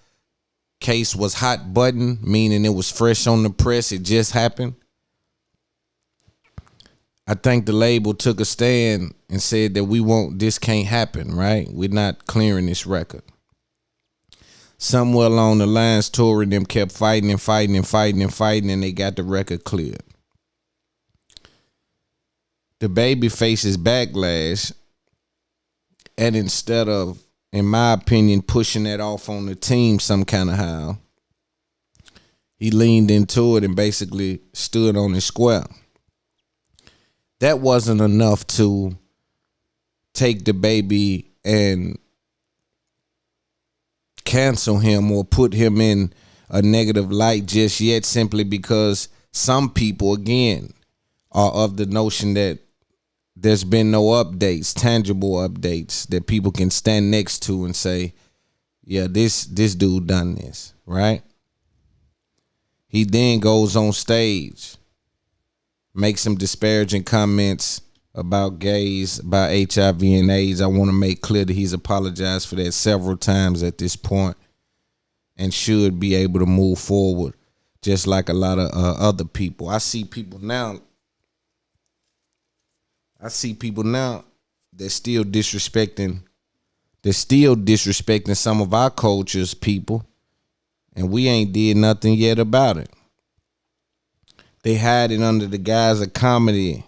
case was hot button, meaning it was fresh on the press, it just happened, I think the label took a stand and said that this can't happen, right? We're not clearing this record. Somewhere along the lines, Tory and them kept fighting, and they got the record cleared. The baby faces backlash, and instead of, in my opinion, pushing that off on the team some kind of how, he leaned into it and basically stood on his square. That wasn't enough to take the baby and cancel him or put him in a negative light just yet, simply because some people, again, are of the notion that there's been no updates, tangible updates that people can stand next to and say, yeah, this dude done this, right? He then goes on stage, makes some disparaging comments about gays, about HIV and AIDS. I want to make clear that he's apologized for that several times at this point and should be able to move forward just like a lot of other people. I see people now that's still disrespecting some of our culture's people, and we ain't did nothing yet about it. They hide it under the guise of comedy,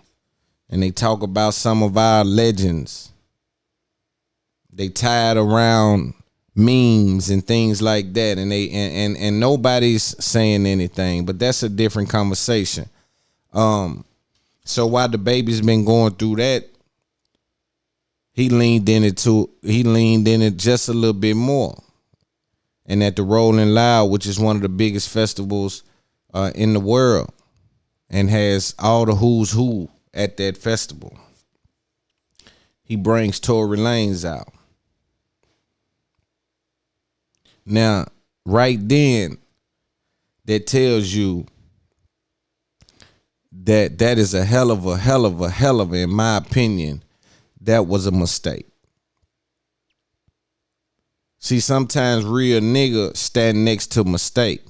and they talk about some of our legends. They tie it around memes and things like that, and and nobody's saying anything, but that's a different conversation. So while the baby's been going through that, he leaned in it just a little bit more. And at the Rolling Loud, which is one of the biggest festivals in the world, and has all the who's who at that festival, he brings Tory Lanez out. Now, right then, that tells you that is a hell of a, in my opinion, that was a mistake. See, sometimes real nigga stand next to mistake,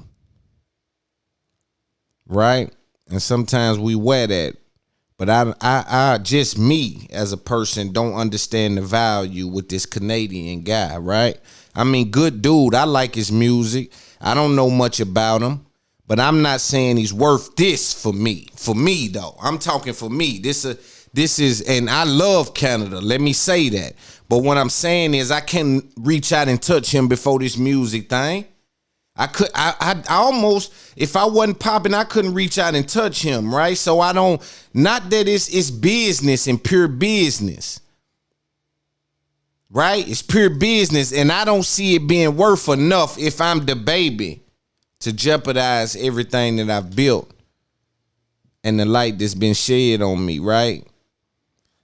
right? And sometimes we wear that. But I just me as a person don't understand the value with this Canadian guy, right? I mean, good dude. I like his music. I don't know much about him, but I'm not saying he's worth this for me. For me, though, I'm talking for me. This is, and I love Canada. Let me say that. But what I'm saying is, I can reach out and touch him before this music thing. I almost, if I wasn't popping, I couldn't reach out and touch him, right? So I don't, not that it's business and pure business, right? It's pure business, and I don't see it being worth enough if I'm the baby to jeopardize everything that I've built and the light that's been shed on me, right?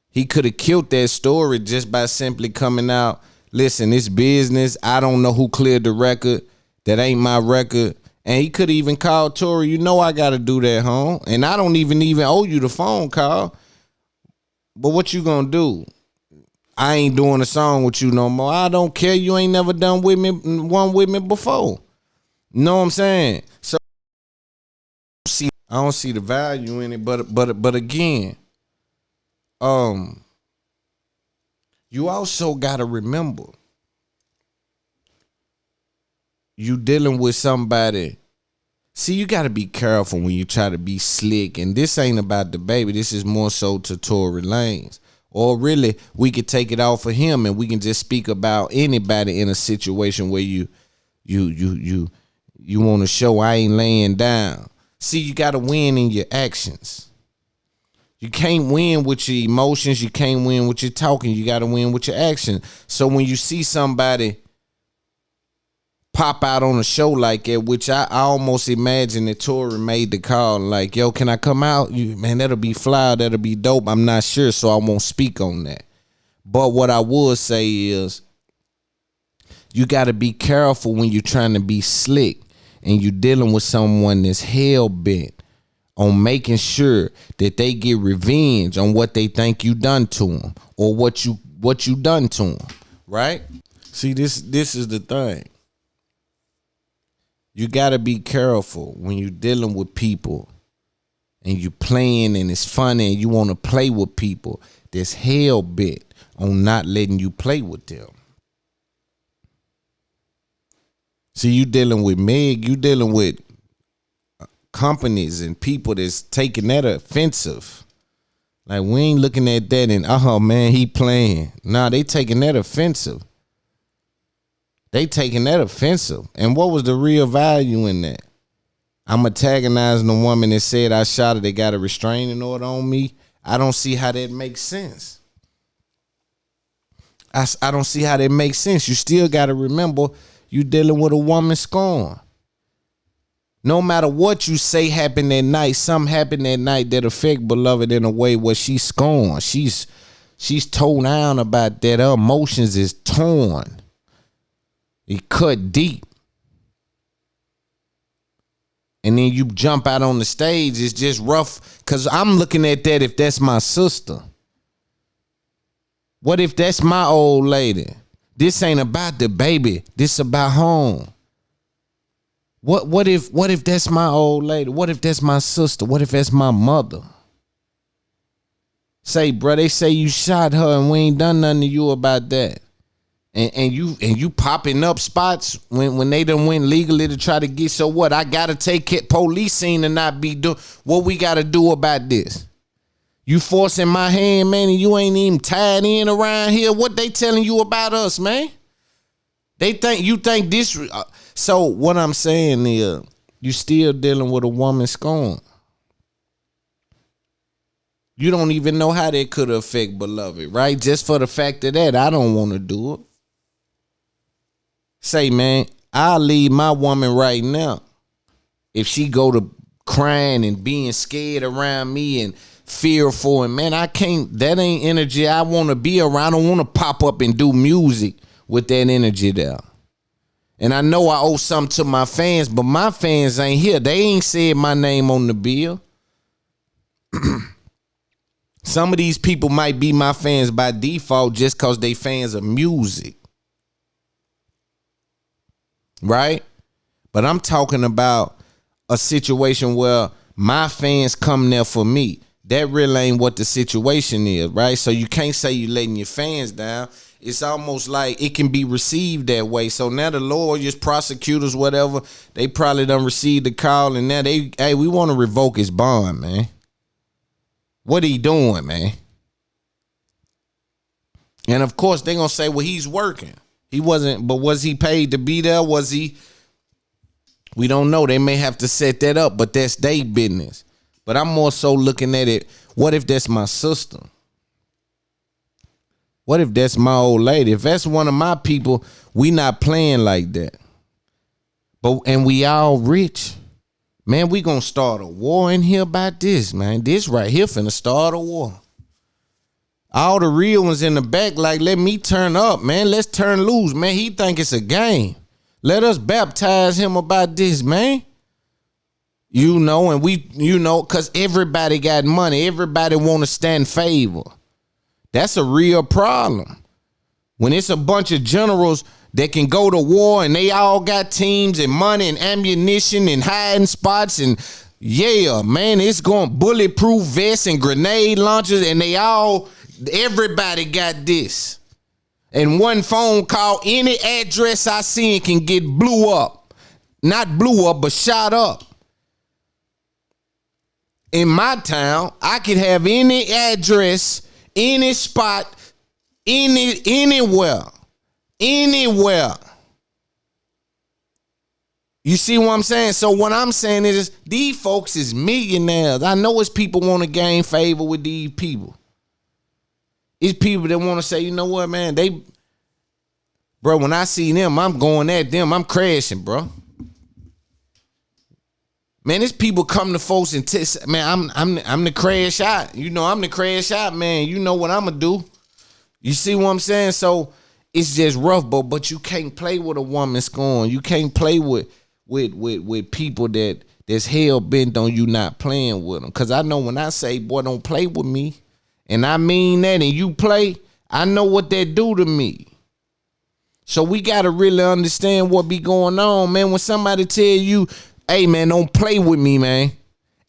He could have killed that story just by simply coming out, listen, it's business. I don't know who cleared the record. That ain't my record. And he could have even called Tory, you know I got to do that, huh? And I don't even owe you the phone call. But what you gonna do? I ain't doing a song with you no more. I don't care. You ain't never done one with me before. You know what I'm saying? So I don't see the value in it. But again, you also got to remember, you dealing with somebody. See, you got to be careful when you try to be slick. And this ain't about the baby. This is more so to Tory Lanez. Or really, we could take it off of him and we can just speak about anybody in a situation where you want to show I ain't laying down. See, you got to win in your actions. You can't win with your emotions. You can't win with your talking. You got to win with your action. So when you see somebody pop out on a show like that, which I almost imagine that Tory made the call like, yo, can I come out? Man, that'll be fly. That'll be dope. I'm not sure, so I won't speak on that. But what I would say is you got to be careful when you're trying to be slick and you're dealing with someone that's hell-bent on making sure that they get revenge on what they think you done to them or what you done to them, right? See, this is the thing. You got to be careful when you're dealing with people and you playing and it's funny and you want to play with people that's hell-bent on not letting you play with them. See, you dealing with Meg, you dealing with companies and people that's taking that offensive. Like, we ain't looking at that and, oh man, he playing. Nah, they taking that offensive. They taking that offensive. And what was the real value in that? I'm antagonizing the woman that said I shot her. They got a restraining order on me. I don't see how that makes sense. I don't see how that makes sense. You still got to remember you dealing with a woman scorn. No matter what you say happened that night, something happened that night that affect beloved in a way where she's scorned. She's torn down about that. Her emotions is torn. It cut deep. And then you jump out on the stage. It's just rough. Because I'm looking at that if that's my sister. What if that's my old lady? This ain't about the baby. This about home. What if that's my old lady? What if that's my sister? What if that's my mother? Say, bro, they say you shot her and we ain't done nothing to you about that. And you popping up spots when they done went legally to try to get, so what? I gotta take it policing and not be doing what we gotta do about this. You forcing my hand, man, and you ain't even tied in around here. What they telling you about us, man? They think you think this. So what I'm saying is, you still dealing with a woman scorn. You don't even know how that could affect beloved, right? Just for the fact of that, I don't want to do it. Say, man, I'll leave my woman right now if she go to crying and being scared around me and fearful, and man, I can't. That ain't energy I want to be around. I don't want to pop up and do music with that energy there. And I know I owe something to my fans, but my fans ain't here. They ain't said my name on the bill. Some of these people might be my fans by default just because they fans of music. Right? But I'm talking about a situation where my fans come there for me. That really ain't what the situation is, right? So you can't say you letting your fans down. It's almost like it can be received that way. So now the lawyers, prosecutors, whatever, they probably done received the call, and now we want to revoke his bond, man. What he doing, man? And of course they gonna say, well, he's working. He wasn't, but was he paid to be there? Was he? We don't know. They may have to set that up, but that's their business. But I'm more so looking at it, what if that's my sister? What if that's my old lady? If that's one of my people, we not playing like that. And we all rich. Man, we gonna start a war in here about this, man. This right here finna start a war. All the real ones in the back, like, let me turn up, man. Let's turn loose, man. He think it's a game. Let us baptize him about this, man. You know, and we, you know, because everybody got money. Everybody want to stand favor. That's a real problem. When it's a bunch of generals that can go to war and they all got teams and money and ammunition and hiding spots and yeah, man, it's going bulletproof vests and grenade launchers and everybody got this. And one phone call, any address I see can get blew up. Not blew up, but shot up. In my town, I could have any address, any spot, anywhere. You see what I'm saying? So what I'm saying is these folks is millionaires. I know it's people want to gain favor with these people. It's people that want to say, you know what, man, bro, when I see them, I'm going at them. I'm crashing, bro. Man, it's people come to folks and man, I'm the crash out. You know, I'm the crash out, man. You know what I'm gonna do. You see what I'm saying? So it's just rough, but you can't play with a woman scorn. You can't play with people that's hell bent on you not playing with them. Cause I know when I say, boy, don't play with me, and I mean that, and you play, I know what that do to me. So we gotta really understand what be going on, man. When somebody tell you, hey man, don't play with me, man,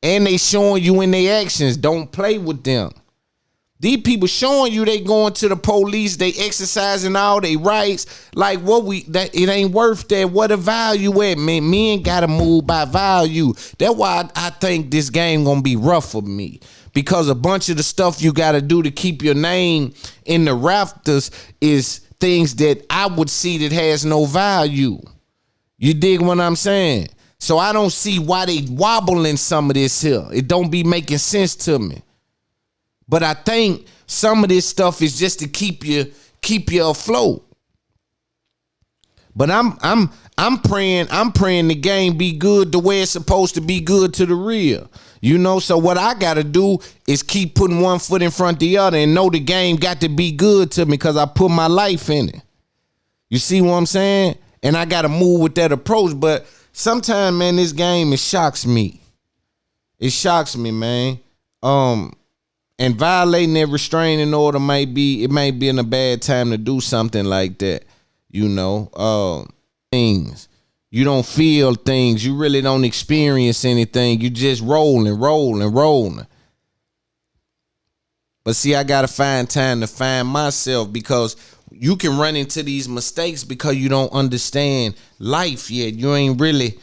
and they showing you in their actions, don't play with them. These people showing you they going to the police, they exercising all their rights. Like that it ain't worth that. What a value at, man. Men gotta move by value. That's why I think this game gonna be rough for me. Because a bunch of the stuff you gotta do to keep your name in the rafters is things that I would see that has no value. You dig what I'm saying? So I don't see why they wobbling some of this here. It don't be making sense to me. But I think some of this stuff is just to keep you afloat. But I'm praying the game be good the way it's supposed to be good to the real. You know, so what I gotta do is keep putting one foot in front of the other and know the game got to be good to me because I put my life in it. You see what I'm saying? And I gotta move with that approach. But sometimes, man, this game, it shocks me. It shocks me, man. And violating that restraining order might be in a bad time to do something like that. You know, things. You don't feel things. You really don't experience anything. You just rolling. But see, I gotta find time to find myself because you can run into these mistakes because you don't understand life yet. You ain't really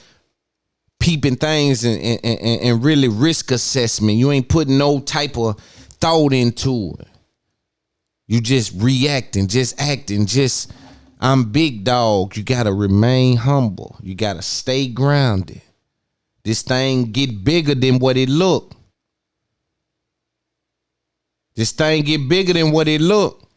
peeping things and really risk assessment. You ain't putting no type of thought into it. You just reacting, just acting, I'm big dog. You gotta remain humble. You gotta stay grounded. This thing get bigger than what it look. This thing get bigger than what it look.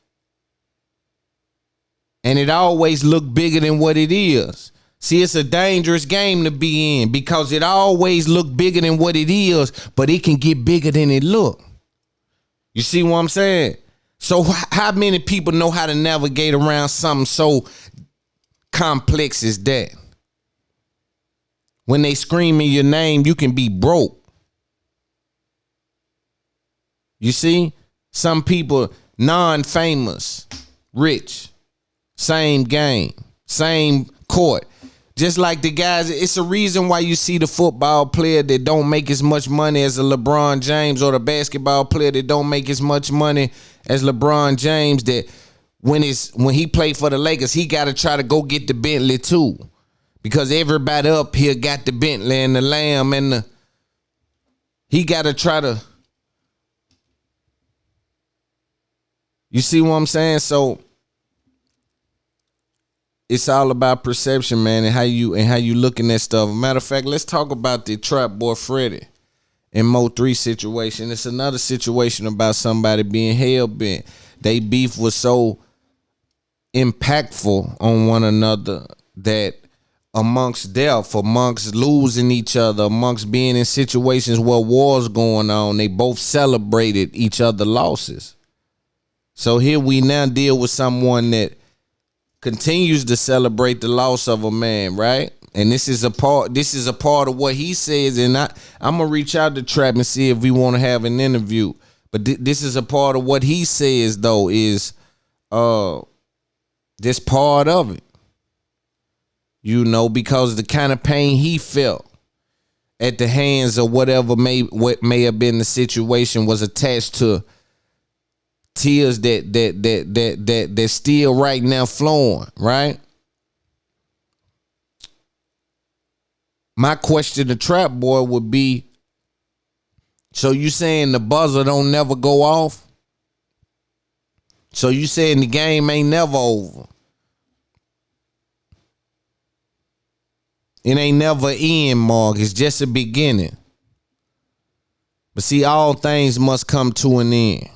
And it always look bigger than what it is. See, it's a dangerous game to be in because it always look bigger than what it is, but it can get bigger than it look. You see what I'm saying? So how many people know how to navigate around something so complex as that? When they screaming your name, you can be broke. You see? Some people non-famous, rich, same game, same court. Just like the guys, it's a reason why you see the football player that don't make as much money as a LeBron James or the basketball player that don't make as much money as LeBron James, that when he played for the Lakers, he got to try to go get the Bentley too. Because everybody up here got the Bentley and the Lamb and he got to try to. You see what I'm saying? So it's all about perception, man, and how you looking at stuff. Matter of fact, let's talk about the trap boy Freddie and Mo 3 situation. It's another situation about somebody being hell bent. They beef was so impactful on one another that amongst death, amongst losing each other, amongst being in situations where wars going on, they both celebrated each other's losses. So here we now deal with someone that continues to celebrate the loss of a man, right? And this is a part of what he says, and I'm gonna reach out to Trap and see if we want to have an interview. But this is a part of what he says, though, is this part of it. You know, because the kind of pain he felt at the hands of what may have been the situation was attached to tears that still right now flowing, right? My question to Trap Boy would be, so you saying the buzzer don't never go off? So you saying the game ain't never over? It ain't never end, Mark. It's just a beginning. But see, all things must come to an end.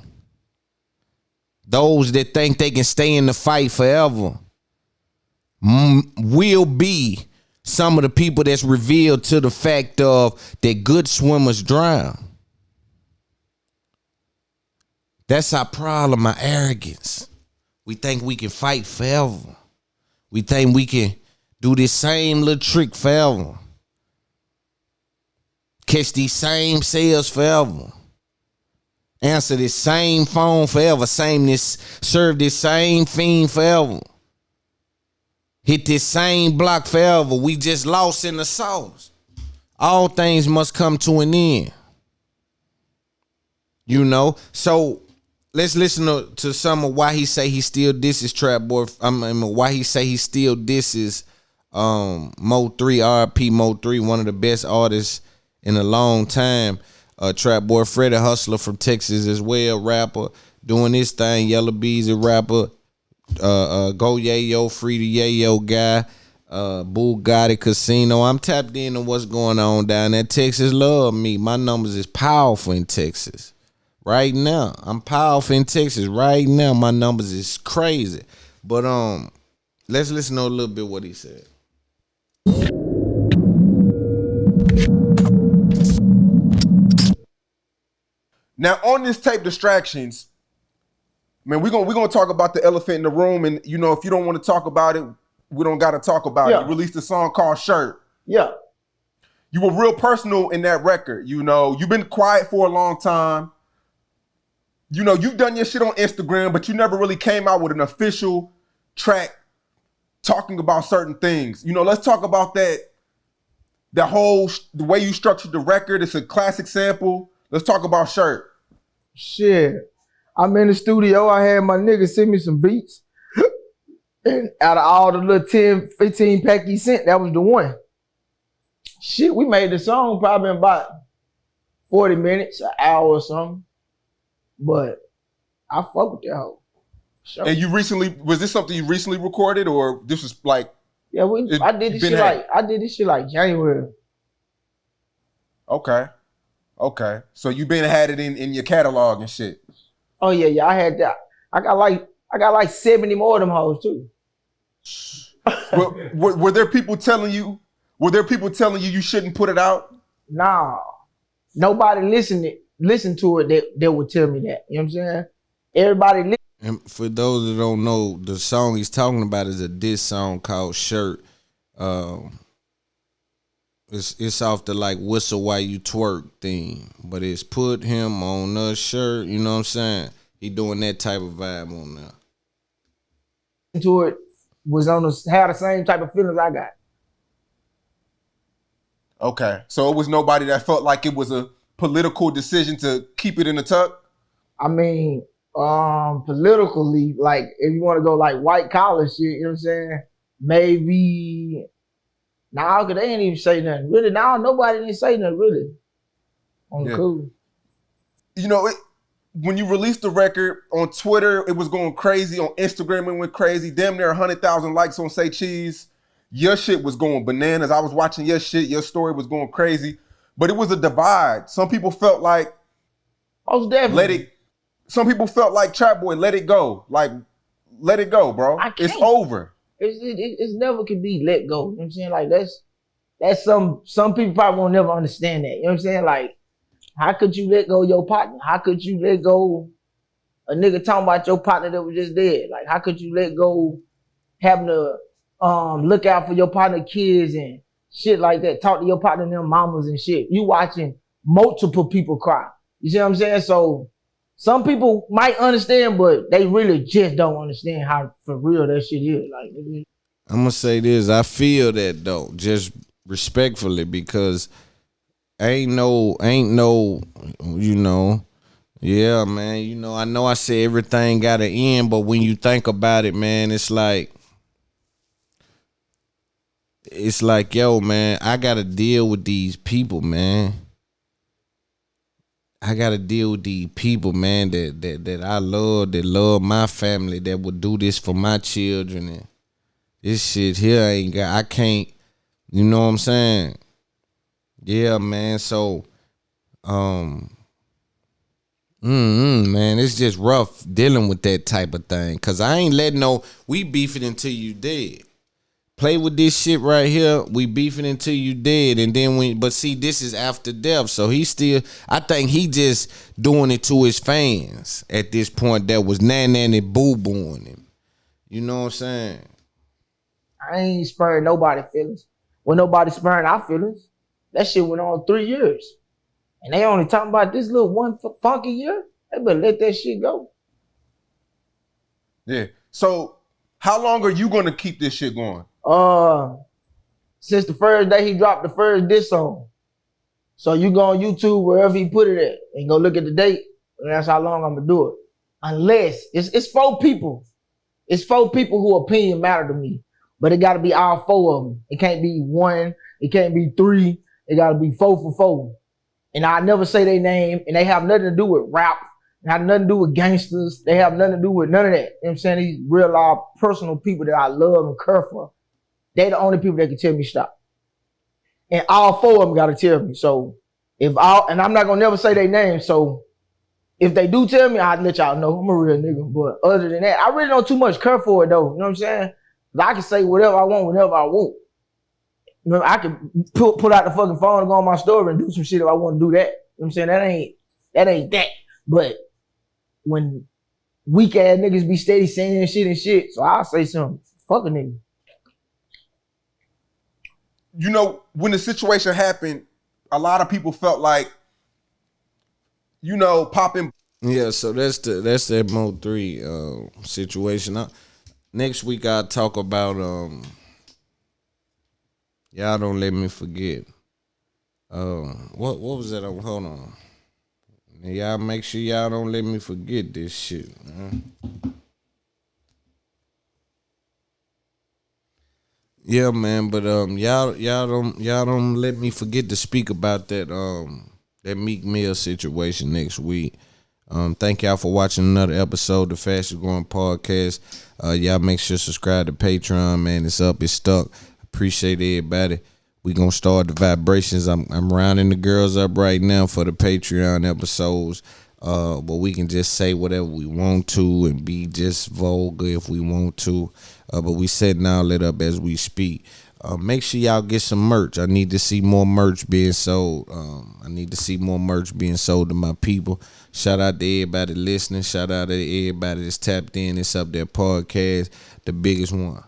Those that think they can stay in the fight forever will be some of the people that's revealed to the fact of that good swimmers drown. That's our problem, our arrogance. We think we can fight forever. We think we can do this same little trick forever. Catch these same sales forever. Answer this same phone forever. Serve this same fiend forever. Hit this same block forever. We just lost in the sauce. All things must come to an end. You know? So let's listen to some of why he say he still disses Trap Boy. Why he say he still disses Mo 3, RP Mo 3, one of the best artists in a long time. Trap Boy Freddy, hustler from Texas as well, rapper, doing his thing. Yellow Bees, a rapper. Go Yayo, Free the Yayo guy. Bugatti Casino. I'm tapped into what's going on down there. Texas love me. My numbers is powerful in Texas. Right now. I'm powerful in Texas. Right now, my numbers is crazy. But let's listen to a little bit what he said.
Now on this tape, Distractions, man, we're gonna talk about the elephant in the room, and you know, if you don't want to talk about it, we don't gotta talk about it. You released a song called Shirt.
Yeah.
You were real personal in that record. You know, you've been quiet for a long time. You know, you've done your shit on Instagram, but you never really came out with an official track talking about certain things. You know, let's talk about that. The way you structured the record. It's a classic sample. Let's talk about Shirt.
Shit. I'm in the studio. I had my nigga send me some beats. And out of all the little 10, 15 pack he sent, that was the one. Shit, we made the song probably in about 40 minutes, an hour or something. But I fuck with that hoe. Sure.
And was this something you recently recorded, or this was like?
Yeah, I did this shit like January.
Okay. So you had it in your catalog and shit.
Oh yeah, I had that. I got like 70 more of them hoes too.
Were there people telling you? You shouldn't put it out?
Nah, nobody listen to it. That would tell me that. You know what I'm saying? Everybody listen.
And for those that don't know, the song he's talking about is a diss song called Shirt. It's off the like Whistle While You Twerk theme, but it's put him on a shirt. You know what I'm saying? He doing that type of vibe on there.
To it had the same type of feelings I got.
Okay, so it was nobody that felt like it was a political decision to keep it in the tuck?
I mean, politically, like if you want to go like white collar shit, you know what I'm saying? Maybe. Nah, cause they ain't even say nothing. Really, now nobody didn't say nothing really. On the cool.
You know, when you released the record on Twitter, it was going crazy. On Instagram, it went crazy. Damn near 100,000 likes on Say Cheese. Your shit was going bananas. I was watching your shit. Your story was going crazy. But it was a divide. Some people felt like, some people felt like Trap Boy, let it go. Like, let it go, bro. It's over.
It's never could be let go. You know what I'm saying? Like that's some people probably won't never understand that. You know what I'm saying? Like, how could you let go of your partner? How could you let go a nigga talking about your partner that was just dead? Like, how could you let go having to look out for your partner kids and shit like that? Talk to your partner and their mamas and shit. You watching multiple people cry. You see what I'm saying? So some people might understand, but they really just don't understand how for real that shit is. Like,
I'm gonna say this. I feel that though, just respectfully, because ain't no, you know, yeah, man. You know I say everything got an end, but when you think about it, man, it's like, yo, man, I gotta deal with these people, man. I gotta deal with these people, man, that I love, that love my family, that would do this for my children. And this shit here I can't You know what I'm saying? Yeah, man. So, man, it's just rough dealing with that type of thing. Cause I ain't letting we beefing until you dead. Play with this shit right here. We beefing until you dead. And then but see, this is after death. So I think he just doing it to his fans at this point that was nanny boo-booing him. You know what I'm saying?
I ain't spurring nobody's feelings. When nobody spurring our feelings, that shit went on 3 years. And they only talking about this little one funky year. They better let that shit go.
Yeah. So how long are you gonna keep this shit going?
Since the first day he dropped the first diss song. So you go on YouTube, wherever he put it at, and go look at the date, and that's how long I'm gonna do it. Unless it's 4 people. It's 4 people whose opinion matter to me. But it gotta be all 4 of them. It can't be 1, it can't be 3, it gotta be 4 for 4. And I never say their name, and they have nothing to do with rap, they have nothing to do with gangsters, they have nothing to do with none of that. You know what I'm saying? These real live personal people that I love and care for. They the only people that can tell me stop. And all 4 of them gotta tell me. So and I'm not gonna never say their name. So if they do tell me, I'll let y'all know. I'm a real nigga. But other than that, I really don't too much care for it though. You know what I'm saying? I can say whatever I want whenever I want. You know, I can pull out the fucking phone and go on my story and do some shit if I want to do that. You know what I'm saying? That ain't that. But when weak ass niggas be steady saying shit, so I'll say something. Fuck a nigga.
You know, when the situation happened, a lot of people felt like, you know, popping.
Yeah, so that's the Mo 3 situation. Next week I'll talk about y'all don't let me forget. What was that? Hold on. Y'all make sure y'all don't let me forget this shit, man. Yeah, man, but y'all don't let me forget to speak about that Meek Mill situation next week. Thank y'all for watching another episode of the Fastest Growing Podcast. Y'all make sure to subscribe to Patreon, man. It's up, it's stuck. Appreciate everybody. We gonna start the vibrations. I'm rounding the girls up right now for the Patreon episodes. But we can just say whatever we want to and be just vulgar if we want to. But we setting all it up as we speak. Make sure y'all get some merch. I need to see more merch being sold. I need to see more merch being sold to my people. Shout out to everybody listening. Shout out to everybody that's tapped in. It's Up There Podcast, the biggest one.